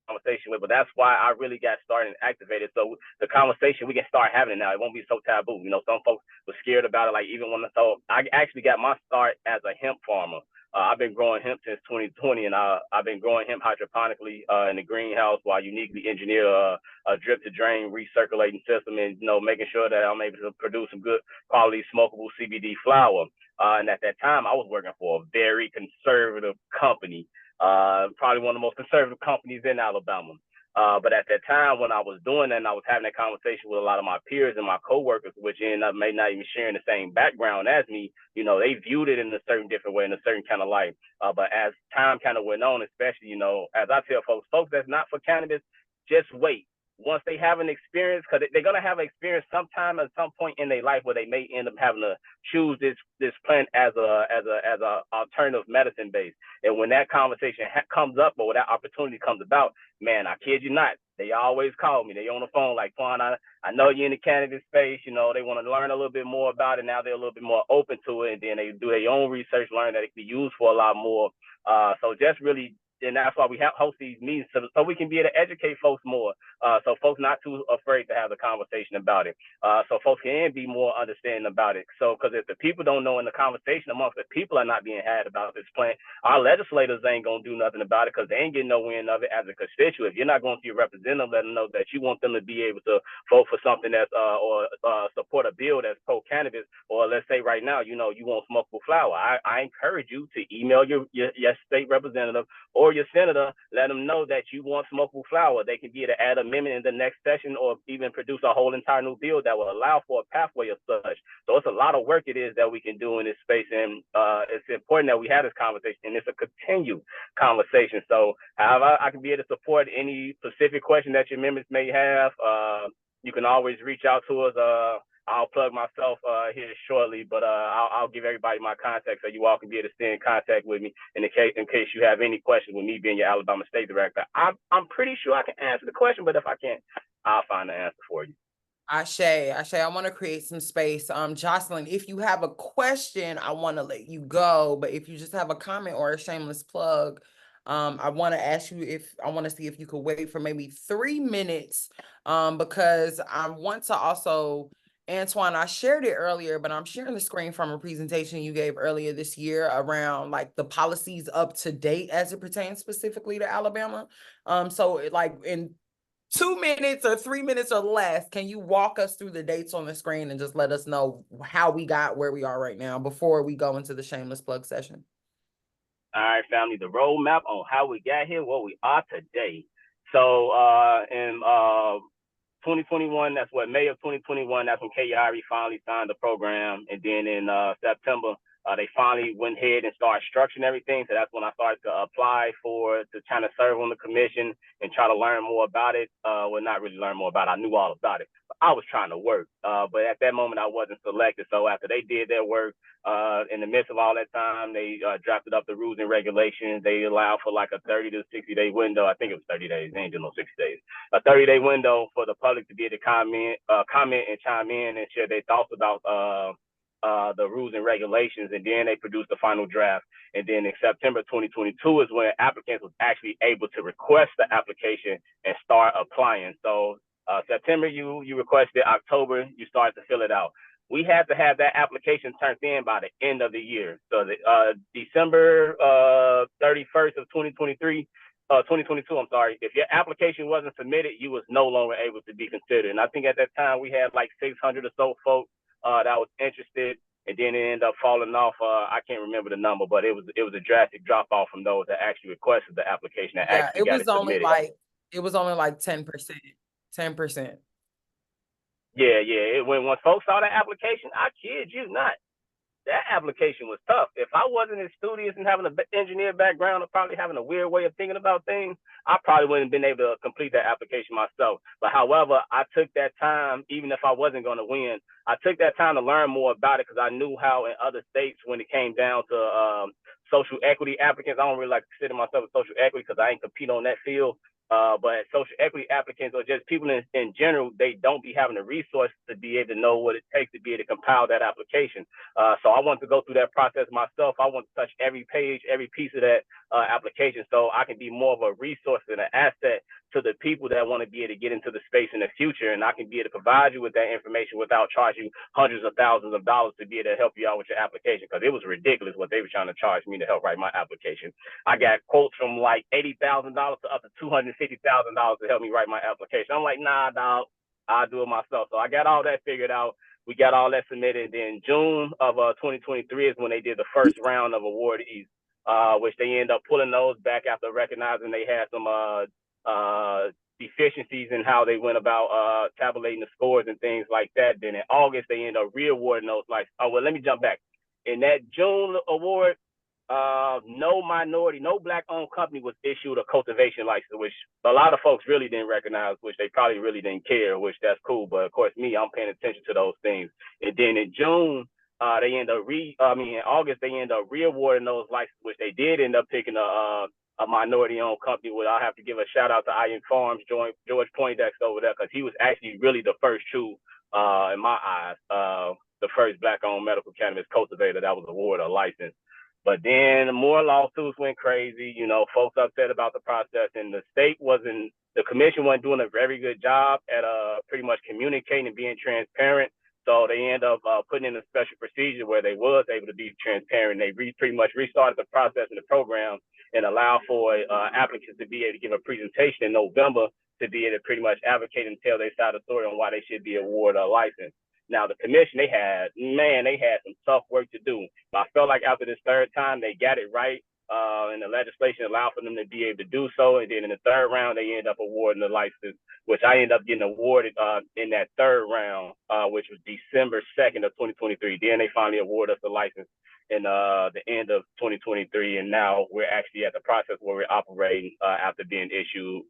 conversation with, but that's why I really got started and activated. So the conversation, we can start having it now. It won't be so taboo. You know, some folks were scared about it. Like even when I actually got my start as a hemp farmer. I've been growing hemp since 2020, and I've been growing hemp hydroponically in the greenhouse while uniquely engineer a drip to drain recirculating system, and making sure that I'm able to produce some good quality smokable CBD flower. And at that time, I was working for a very conservative company, probably one of the most conservative companies in Alabama. But at that time, when I was doing that, and I was having that conversation with a lot of my peers and my coworkers, which ended up may not even sharing the same background as me, they viewed it in a certain different way, in a certain kind of light. But as time kind of went on, especially, as I tell folks that's not for cannabis, just wait. Once they have an experience, because they're gonna have an experience sometime at some point in their life where they may end up having to choose this plant as a alternative medicine base. And when that conversation comes up, or that opportunity comes about, man, I kid you not, they always call me. They on the phone like, Quan, I know you're in the cannabis space. They want to learn a little bit more about it. Now they're a little bit more open to it, and then they do their own research, learn that it can be used for a lot more. So just really. And that's why we host these meetings, so we can be able to educate folks more, so folks not too afraid to have the conversation about it, so folks can be more understanding about it. So because if the people don't know, in the conversation amongst the people are not being had about this plant, our legislators ain't going to do nothing about it because they ain't getting no wind of it as a constituent. If you're not going to your representative, let them know that you want them to be able to vote for something that's or support a bill that's pro-cannabis, or let's say right now, you want smokable flower. I encourage you to email your state representative or your senator, let them know that you want smokable flower. They can be able to add amendment in the next session, or even produce a whole entire new bill that will allow for a pathway of such. So it's a lot of work it is that we can do in this space, and it's important that we have this conversation, and it's a continued conversation. So however I can be able to support any specific question that your members may have, you can always reach out to us. I'll plug myself here shortly, but I'll give everybody my contact so you all can be able to stay in contact with me in case you have any questions with me being your Alabama State Director. I'm pretty sure I can answer the question, but if I can't, I'll find the answer for you. Ashe, I want to create some space. Jocelyn, if you have a question, I want to let you go, but if you just have a comment or a shameless plug, I want to ask you I want to see if you could wait for maybe 3 minutes, because I want to also, Antoine, I shared it earlier, but I'm sharing the screen from a presentation you gave earlier this year around like the policies up to date as it pertains specifically to Alabama. So like in 2 minutes or 3 minutes or less, can you walk us through the dates on the screen and just let us know how we got where we are right now before we go into the shameless plug session? All right, family, the roadmap on how we got here, where we are today. So in 2021, that's May of 2021, that's when KYRE finally signed the program. And then in September, they finally went ahead and started structuring everything. So that's when I started to apply to kind of serve on the commission and try to learn more about it. Well, not really learn more about it. I knew all about it. But I was trying to work. But at that moment, I wasn't selected. So after they did their work, in the midst of all that time, they drafted up the rules and regulations. They allowed for like a 30 to 60-day window. I think it was 30 days. They ain't doing no 60 days. A 30-day window for the public to be able to comment and chime in and share their thoughts about the rules and regulations. And then they produced the final draft. And then in September 2022 is when applicants was actually able to request the application and start applying. So September, you requested. October, you started to fill it out. We had to have that application turned in by the end of the year. So December 31st of 2022, I'm sorry, if your application wasn't submitted, you was no longer able to be considered. And I think at that time we had like 600 or so folks that was interested, and then it ended up falling off. I can't remember the number, but it was a drastic drop off from those that actually requested the application that actually got it submitted. It was only like 10%. 10%. Yeah. When folks saw that application, I kid you not, that application was tough. If I wasn't as studious and having an engineer background or probably having a weird way of thinking about things, I probably wouldn't have been able to complete that application myself. But however, I took that time, even if I wasn't going to win, I took that time to learn more about it because I knew how in other states, when it came down to social equity applicants, I don't really like to consider myself a social equity because I ain't compete on that field. But social equity applicants or just people in general, they don't be having the resources to be able to know what it takes to be able to compile that application. So I want to go through that process myself. I want to touch every page, every piece of that application, so I can be more of a resource and an asset to the people that want to be able to get into the space in the future. And I can be able to provide you with that information without charging you hundreds of thousands of dollars to be able to help you out with your application, because it was ridiculous what they were trying to charge me to help write my application. I got quotes from like $80,000 to up to $250,000 to help me write my application. I'm like, nah, dog, I'll do it myself. So I got all that figured out. We got all that submitted. Then June of 2023 is when they did the first round of awardees, which they end up pulling those back after recognizing they had some deficiencies in how they went about tabulating the scores and things like that. Then in August, they end up re-awarding those. Like, oh, well, let me jump back. In that June award, no black-owned company was issued a cultivation license, which a lot of folks really didn't recognize, which they probably really didn't care, which that's cool. But of course, I'm paying attention to those things. And then in June, they end up in August, they end up re-awarding those licenses, which they did end up picking a minority-owned company. Where I have to give a shout out to Iron Farms, George Poindexter over there, because he was actually really the first true, in my eyes, the first black-owned medical cannabis cultivator that was awarded a license. But then more lawsuits went crazy, folks upset about the process, and the commission wasn't doing a very good job at pretty much communicating and being transparent. So they end up putting in a special procedure where they was able to be transparent. They pretty much restarted the process and the program and allow for applicants to be able to give a presentation in November to be able to pretty much advocate and tell their side of the story on why they should be awarded a license. Now, the commission, they had some tough work to do. But I felt like after this third time, they got it right, and the legislation allowed for them to be able to do so. And then in the third round, they ended up awarding the license, which I ended up getting awarded in that third round, which was December 2nd of 2023. Then they finally awarded us the license in the end of 2023. And now we're actually at the process where we're operating after being issued,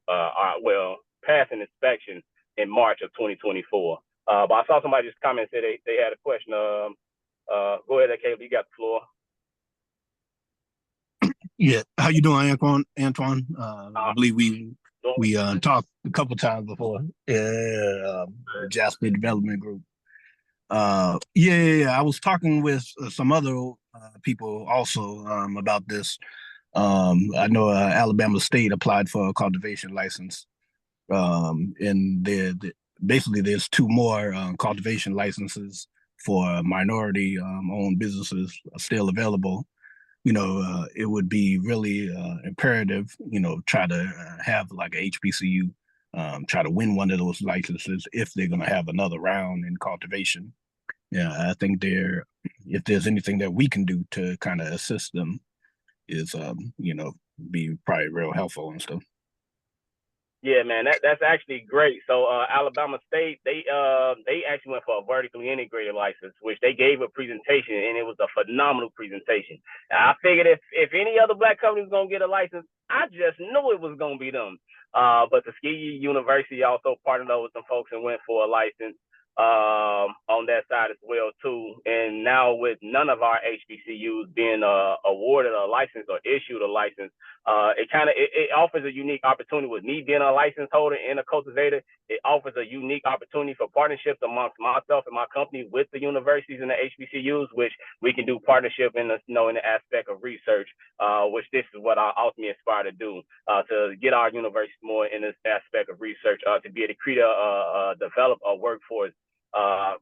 passing inspection in March of 2024. But I saw somebody just comment and say they had a question. Go ahead, Caleb, you got the floor. Yeah, how you doing, Antoine? I believe we talked a couple times before. Yeah, Jasper Development Group. I was talking with some other people also about this. I know Alabama State applied for a cultivation license, and basically there's two more cultivation licenses for minority owned businesses still available. It would be really imperative, try to have like a HBCU try to win one of those licenses if they're going to have another round in cultivation. Yeah, I think if there's anything that we can do to kind of assist them is, be probably real helpful and stuff. Yeah, man, that's actually great. So Alabama State, they actually went for a vertically integrated license, which they gave a presentation, and it was a phenomenal presentation. I figured if any other black company was gonna get a license, I just knew it was gonna be them. But Tuskegee University also partnered up with some folks and went for a license on that side as well too. And now with none of our HBCUs being awarded a license or issued a license, it offers a unique opportunity. With me being a license holder and a cultivator, it offers a unique opportunity for partnerships amongst myself and my company with the universities and the HBCUs, which we can do partnership in the aspect of research, which this is what I ultimately aspire to do, to get our universities more in this aspect of research, to be able to create develop a workforce,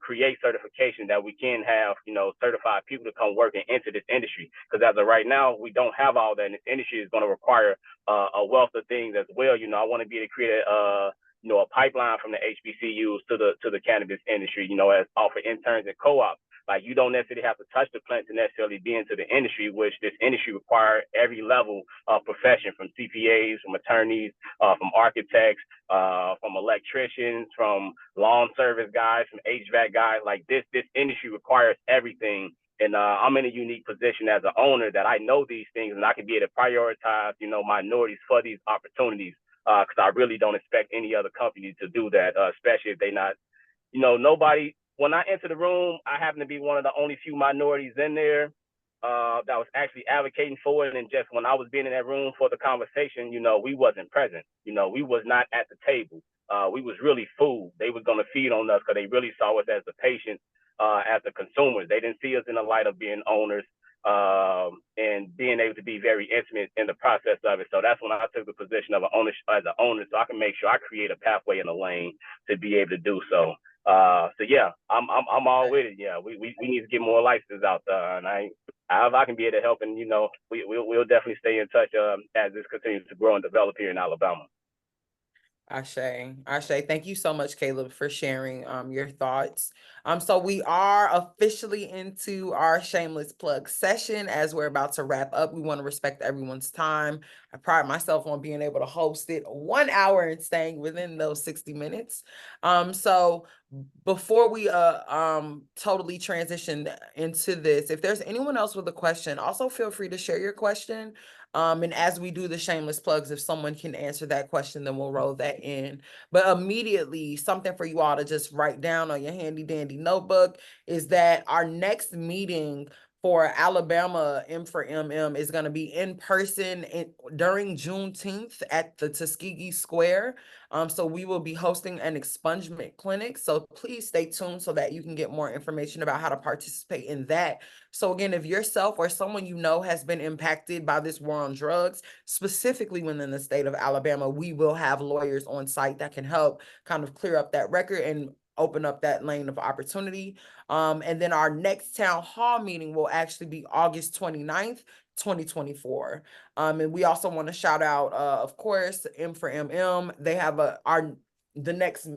create certification that we can have, certified people to come work and enter this industry. Because as of right now, we don't have all that, and this industry is going to require a wealth of things as well. I want to be able to create a pipeline from the HBCUs to the cannabis industry, as offer interns and co-ops. Like, you don't necessarily have to touch the plant to necessarily be into the industry, which this industry requires every level of profession, from CPAs, from attorneys, from architects, from electricians, from lawn service guys, from HVAC guys. Like, this industry requires everything. And I'm in a unique position as an owner that I know these things, and I can be able to prioritize, minorities for these opportunities, because I really don't expect any other company to do that, especially if they not, nobody. When I enter the room, I happen to be one of the only few minorities in there. that was actually advocating for it, and just when I was being in that room for the conversation, we wasn't present. We was not at the table. We was really food. They was gonna feed on us because they really saw us as the patients, as the consumers. They didn't see us in the light of being owners, and being able to be very intimate in the process of it. So that's when I took the position of as an owner, so I can make sure I create a pathway in the lane to be able to do so. So yeah, I'm all with it. Yeah, we need to get more licenses out there, and however I can be able to help, and we'll definitely stay in touch as this continues to grow and develop here in Alabama. Ashe, thank you so much, Caleb, for sharing your thoughts. So we are officially into our shameless plug session. As we're about to wrap up, we want to respect everyone's time. I pride myself on being able to host it 1 hour and staying within those 60 minutes. So before we totally transition into this, if there's anyone else with a question, also feel free to share your question. And as we do the shameless plugs, if someone can answer that question, then we'll roll that in. But immediately, something for you all to just write down on your handy dandy notebook is that our next meeting for Alabama M4MM is going to be in person during Juneteenth at the Tuskegee Square. So we will be hosting an expungement clinic. So please stay tuned so that you can get more information about how to participate in that. So again, if yourself or someone you know has been impacted by this war on drugs, specifically within the state of Alabama, we will have lawyers on site that can help kind of clear up that record and open up that lane of opportunity. And then our next town hall meeting will actually be August 29th, 2024. And we also want to shout out, of course, M4MM. They have the next,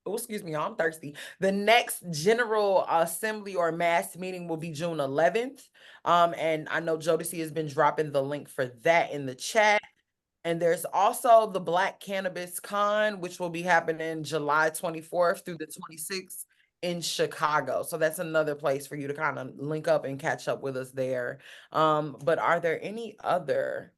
oh, excuse me, I'm thirsty. The next General Assembly or mass meeting will be June 11th. And I know Jodeci has been dropping the link for that in the chat. And there's also the Black Cannabis Con, which will be happening July 24th through the 26th in Chicago. So that's another place for you to kind of link up and catch up with us there. But are there any other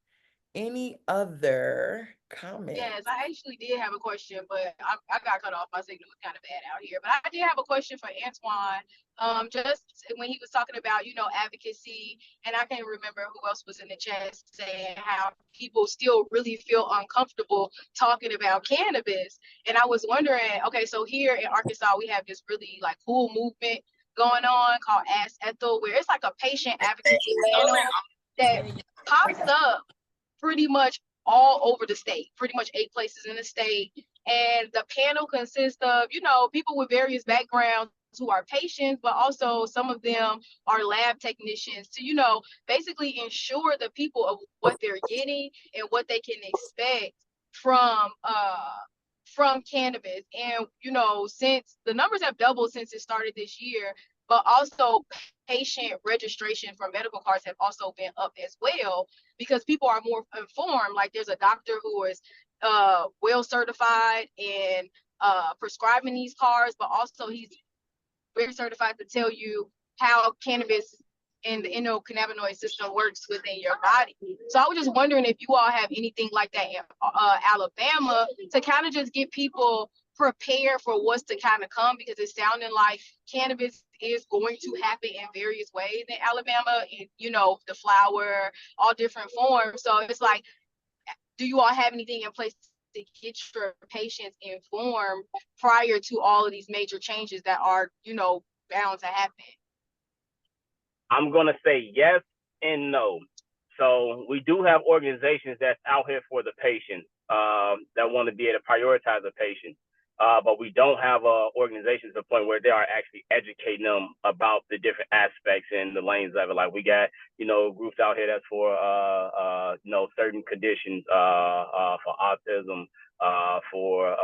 comments? Yes, I actually did have a question, but I got cut off. My signal was kind of bad out here. But I did have a question for Antoine. Just when he was talking about, advocacy, and I can't remember who else was in the chat saying how people still really feel uncomfortable talking about cannabis. And I was wondering, okay, so here in Arkansas, we have this really like cool movement going on called Ask Ethel, where it's like a patient advocacy panel that pops up pretty much all over the state, pretty much 8 places in the state. And the panel consists of, people with various backgrounds who are patients, but also some of them are lab technicians to, basically ensure the people of what they're getting and what they can expect from cannabis. And, since the numbers have doubled since it started this year, but also patient registration for medical cards have also been up as well because people are more informed. Like there's a doctor who is well certified in prescribing these cards, but also he's very certified to tell you how cannabis and the endocannabinoid system works within your body. So I was just wondering if you all have anything like that in Alabama to kind of just get people prepared for what's to kind of come, because it's sounding like cannabis is going to happen in various ways in Alabama, the flower, all different forms. So it's like, do you all have anything in place to get your patients informed prior to all of these major changes that are, bound to happen? I'm going to say yes and no. So we do have organizations that's out here for the patient that want to be able to prioritize the patient. But we don't have organizations to the point where they are actually educating them about the different aspects and the lanes of it. Like we got, groups out here that's for, certain conditions, for autism, for,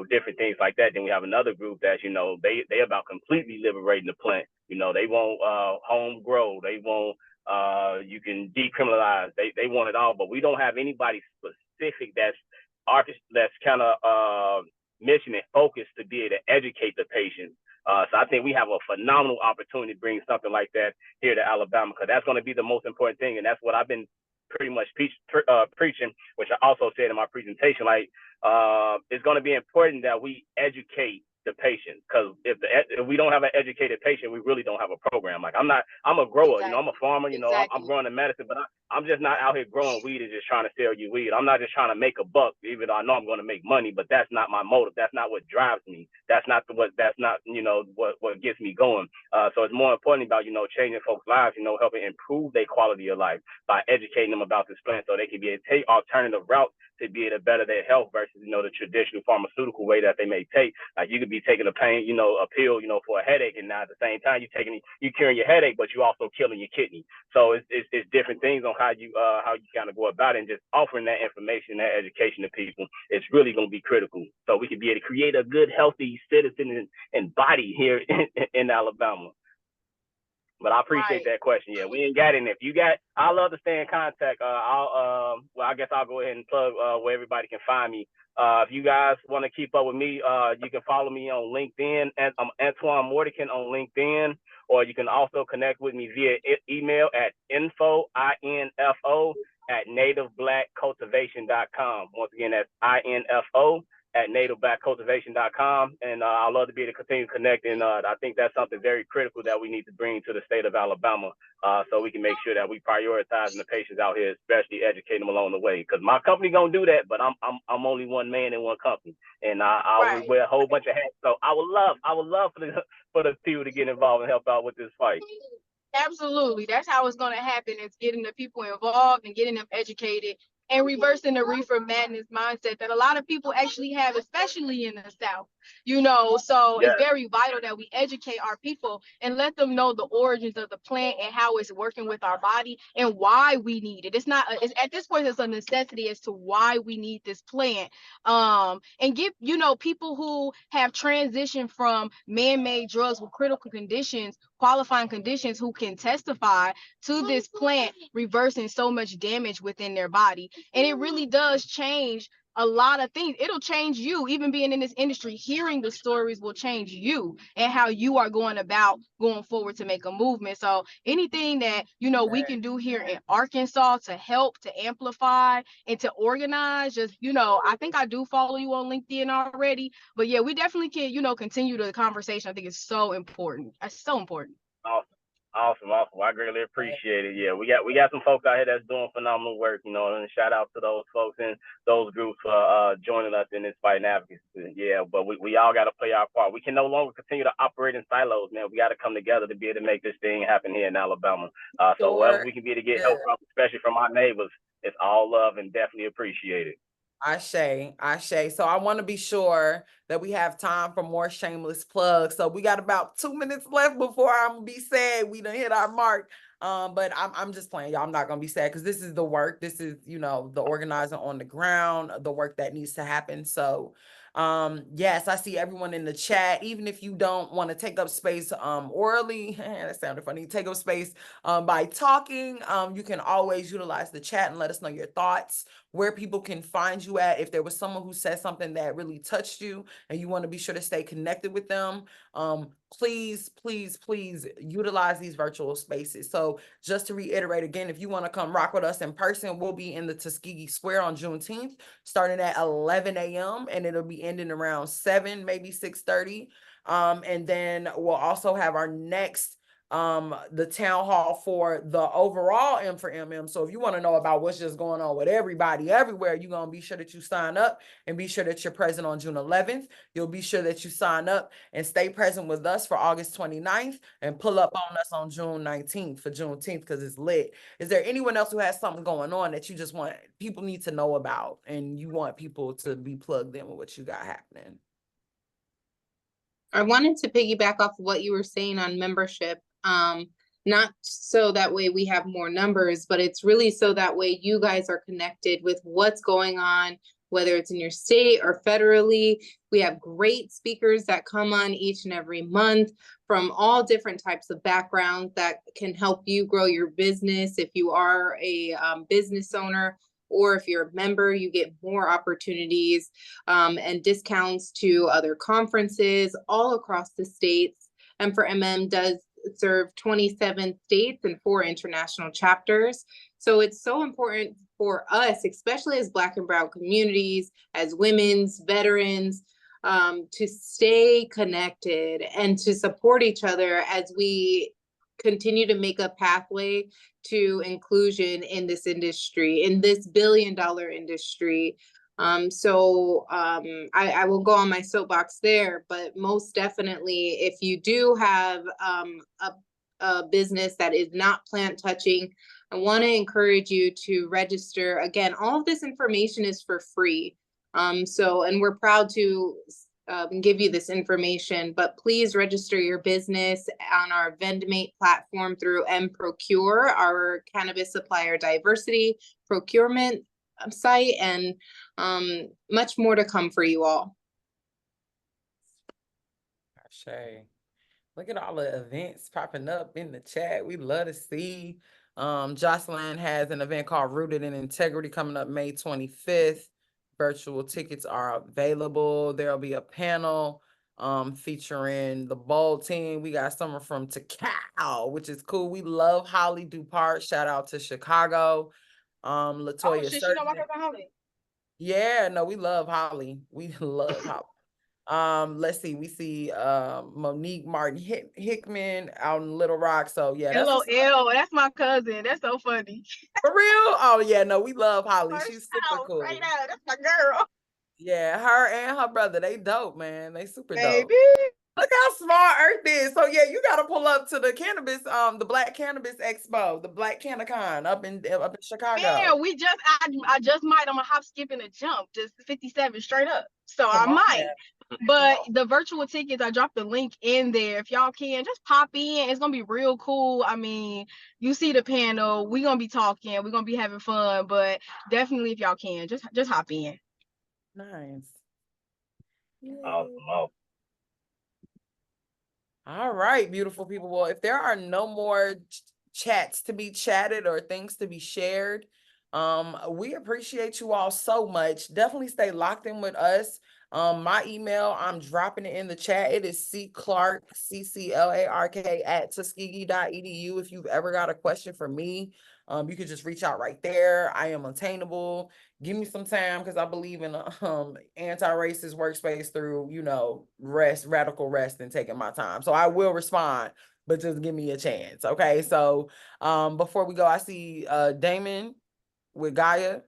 different things like that. Then we have another group that's, they about completely liberating the plant. They want home grow. They want, you can decriminalize. They want it all, but we don't have anybody specific that's kind of mission and focused to be able to educate the patients. So I think we have a phenomenal opportunity to bring something like that here to Alabama, because that's going to be the most important thing. And that's what I've been pretty much preaching, which I also said in my presentation. Like, it's going to be important that we educate the patient. Because if we don't have an educated patient, we really don't have a program. Like I'm a grower, I'm a farmer, I'm growing the medicine, but I'm just not out here growing weed and just trying to sell you weed. I'm not just trying to make a buck, even though I know I'm going to make money, but that's not my motive. That's not what drives me. That's not what gets me going. So it's more important about, changing folks' lives, helping improve their quality of life by educating them about this plant so they can be able to take alternative routes to be able to better their health versus, the traditional pharmaceutical way that they may take. Like you could be taking a pain, a pill, for a headache, and now at the same time you're curing your headache, but you're also killing your kidney. So it's different things on how you kind of go about it, and just offering that information, that education to people. It's really going to be critical, so we can be able to create a good, healthy citizen and body here in Alabama. But I appreciate that question. Yeah, we ain't got it. If you got, I love to stay in contact. I guess I'll go ahead and plug where everybody can find me. If you guys want to keep up with me, you can follow me on LinkedIn. I'm Antoine Mordican on LinkedIn, or you can also connect with me via email at info@nativeblackcultivation.com. Once again, that's info@nativeblackcultivation.com, and I'd love to be able to continue to connect. And I think that's something very critical that we need to bring to the state of Alabama, so we can make sure that we prioritize the patients out here, especially educate them along the way. Because my company gonna do that, but I'm only one man in one company, and I wear a whole bunch of hats. So I would love for the people to get involved and help out with this fight. Absolutely. That's how it's going to happen, is getting the people involved and getting them educated and reversing the reefer madness mindset that a lot of people actually have, especially in the South, so It's very vital that we educate our people and let them know the origins of the plant and how it's working with our body and why we need it. It's not, at this point, it's a necessity as to why we need this plant. And give, people who have transitioned from man-made drugs with critical conditions, qualifying conditions, who can testify to this plant reversing so much damage within their body. And it really does change a lot of things. It'll change you. Even being in this industry, hearing the stories will change you and how you are going about going forward to make a movement. So anything that, we can do here in Arkansas to help, to amplify, and to organize, just, I think I do follow you on LinkedIn already, but yeah, we definitely can, continue the conversation. I think it's so important. It's so important. Awesome. I greatly appreciate it. Yeah, we got some folks out here that's doing phenomenal work, and shout out to those folks and those groups for joining us in this fight and advocacy. Yeah, but we all got to play our part. We can no longer continue to operate in silos, man. We got to come together to be able to make this thing happen here in Alabama. So wherever we can be to get help from, especially from our neighbors, it's all love and definitely appreciated. Ashe. So I want to be sure that we have time for more shameless plugs. So we got about 2 minutes left before I'm gonna be sad we done hit our mark. But I'm just playing, y'all. I'm not gonna be sad because this is the work. This is, the organizing on the ground, the work that needs to happen. So yes, I see everyone in the chat. Even if you don't want to take up space orally, that sounded funny, take up space by talking, you can always utilize the chat and let us know your thoughts, where people can find you at. If there was someone who said something that really touched you and you want to be sure to stay connected with them, please utilize these virtual spaces. So just to reiterate again, if you want to come rock with us in person, we'll be in the Tuskegee Square on Juneteenth, starting at 11 a.m. and it'll be ending around 7, maybe 6:30. And then we'll also have our next the town hall for the overall M4MM. So if you want to know about what's just going on with everybody everywhere, you're going to be sure that you sign up and be sure that you're present on June 11th. You'll be sure that you sign up and stay present with us for August 29th and pull up on us on June 19th for Juneteenth because it's lit. Is there anyone else who has something going on that you just want people need to know about and you want people to be plugged in with what you got happening? I wanted to piggyback off of what you were saying on membership. Not so that way we have more numbers, but it's really so that way you guys are connected with what's going on, whether it's in your state or federally. We have great speakers that come on each and every month from all different types of backgrounds that can help you grow your business. If you are a business owner, or if you're a member, you get more opportunities and discounts to other conferences all across the states. M4MM does serve 27 states and 4 international chapters. So it's so important for us, especially as Black and Brown communities, as women's, veterans, to stay connected and to support each other as we continue to make a pathway to inclusion in this industry, in this billion-dollar industry. I will go on my soapbox there, but most definitely, if you do have a business that is not plant touching, I want to encourage you to register. Again, all of this information is for free. And we're proud to give you this information, but please register your business on our VendMate platform through M-Procure, our cannabis supplier diversity procurement site, and much more to come for you all. Shay, look at all the events popping up in the chat. We love to see. Jocelyn has an event called Rooted in Integrity coming up May 25th. Virtual tickets are available. There'll be a panel featuring the Bold team. We got someone from Takao, which is cool. We love Holly Dupart. Shout out to Chicago. Latoya shit, she know my cousin Holly. Yeah, no, we love Holly. We love Holly. Let's see, we see Monique Martin Hickman out in Little Rock. So yeah, that's LOL, that's my cousin. That's so funny. for real. Oh yeah, no, we love Holly. First She's super out, cool. right now, that's my girl. Yeah, her and her brother, they dope, man. They super dope. Baby. Look how small Earth is. So yeah, you gotta pull up to the cannabis, the Black Cannabis Expo, the Black CannaCon up in Chicago. Man, I just might. I'm a hop, skip, and a jump, just 57 straight up. So I might. But the virtual tickets, I dropped the link in there. If y'all can, just pop in. It's gonna be real cool. I mean, you see the panel. We're gonna be talking. We're gonna be having fun. But definitely, if y'all can, just hop in. Nice. Awesome. All right, beautiful people. Well, if there are no more chats to be chatted or things to be shared, we appreciate you all so much. Definitely stay locked in with us. My email, I'm dropping it in the chat. It is cclark, cclark @tuskegee.edu. If you've ever got a question for me, you can just reach out right there. I am attainable. Give me some time, because I believe in anti-racist workspace through, radical rest and taking my time. So I will respond, but just give me a chance. Okay. So before we go, I see Damon with Gaia.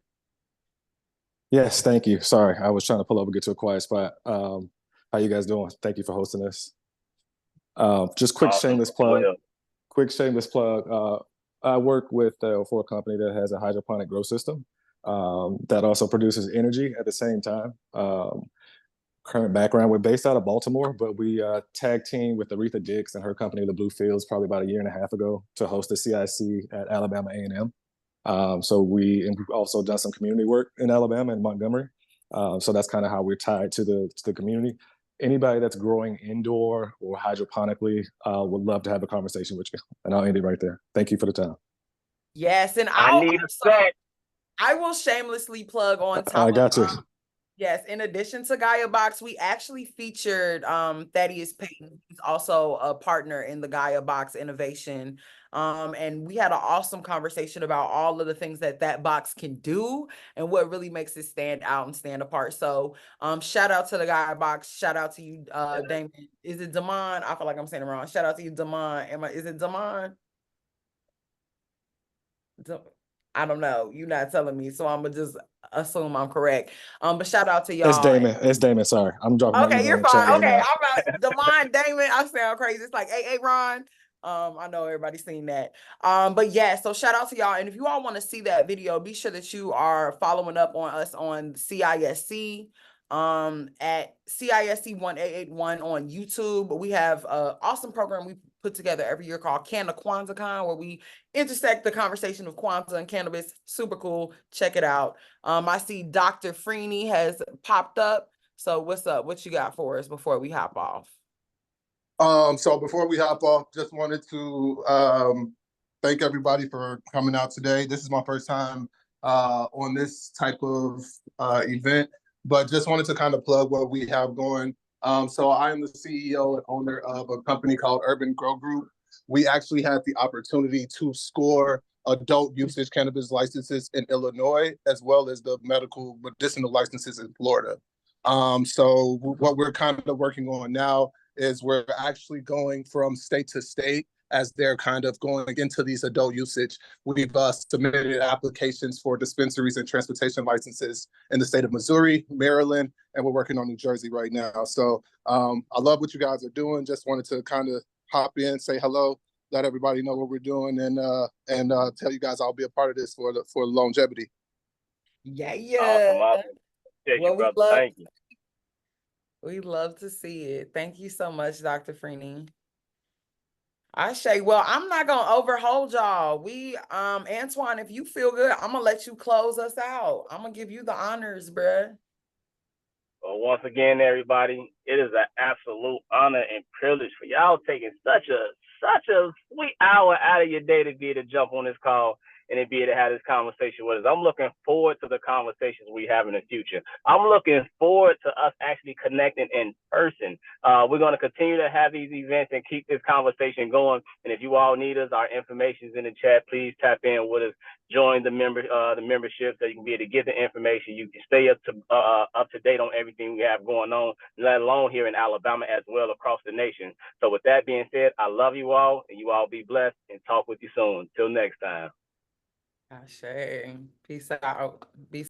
Yes, thank you. Sorry, I was trying to pull over, get to a quiet spot. How you guys doing? Thank you for hosting this. Just quick shameless plug. I work with for a company that has a hydroponic grow system that also produces energy at the same time. Current background, we're based out of Baltimore, but we tag team with Aretha Dix and her company, The Blue Fields, probably about 1.5 years ago to host the CIC at Alabama A&M. So we've also done some community work in Alabama and Montgomery. So that's kind of how we're tied to the community. Anybody that's growing indoor or hydroponically would love to have a conversation with you. And I'll end it right there. Thank you for the time. Yes, and I will shamelessly plug on top. I got you. Yes, in addition to Gaia Box, we actually featured Thaddeus Payton. He's also a partner in the Gaia Box innovation. And we had an awesome conversation about all of the things that box can do and what really makes it stand out and stand apart. So shout out to the Gaia Box. Shout out to you, Damon. Is it Damon? I feel like I'm saying it wrong. Shout out to you, Damon. Is it Damon? I don't know. You're not telling me, so I'm gonna just assume I'm correct. But shout out to y'all. It's Damon. Sorry, I'm dropping my email. You're fine. Okay, I'm about Damon. I sound crazy. It's like, hey, Ron. I know everybody's seen that. But yeah, so shout out to y'all. And if you all want to see that video, be sure that you are following up on us on CISC. At CISC 1881 on YouTube. We have an awesome program we put together every year called Kwanzaa, where we intersect the conversation of Kwanzaa and cannabis. Super cool. Check it out. I see Dr. Freeney has popped up. So what's up? What you got for us before we hop off? So before we hop off, just wanted to thank everybody for coming out today. This is my first time on this type of event, but just wanted to kind of plug what we have going. So I am the CEO and owner of a company called Urban Grow Group. We actually had the opportunity to score adult usage cannabis licenses in Illinois, as well as the medicinal licenses in Florida. So what we're kind of working on now is we're actually going from state to state as they're kind of going into these adult usage. We've submitted applications for dispensaries and transportation licenses in the state of Missouri, Maryland, and we're working on New Jersey right now. So I love what you guys are doing. Just wanted to kind of hop in, say hello, let everybody know what we're doing, and tell you guys I'll be a part of this for longevity. Yeah. Awesome. Yeah, Well, you brother. Thank you. We love to see it. Thank you so much, Dr. Freeney. Ashe. Well, I'm not gonna overhold y'all. We Antoine, if you feel good, I'm gonna let you close us out. I'm gonna give you the honors, bruh. Well, once again, everybody, it is an absolute honor and privilege for y'all taking such a sweet hour out of your day to be able to jump on this call and to be able to have this conversation with us. I'm looking forward to the conversations we have in the future. I'm looking forward to us actually connecting in person. We're going to continue to have these events and keep this conversation going. And if you all need us, our information is in the chat. Please tap in with us. Join the membership so you can be able to get the information. You can stay up to date on everything we have going on, let alone here in Alabama as well across the nation. So with that being said, I love you all, and you all be blessed, and talk with you soon. Till next time. Ashe. Peace out. Be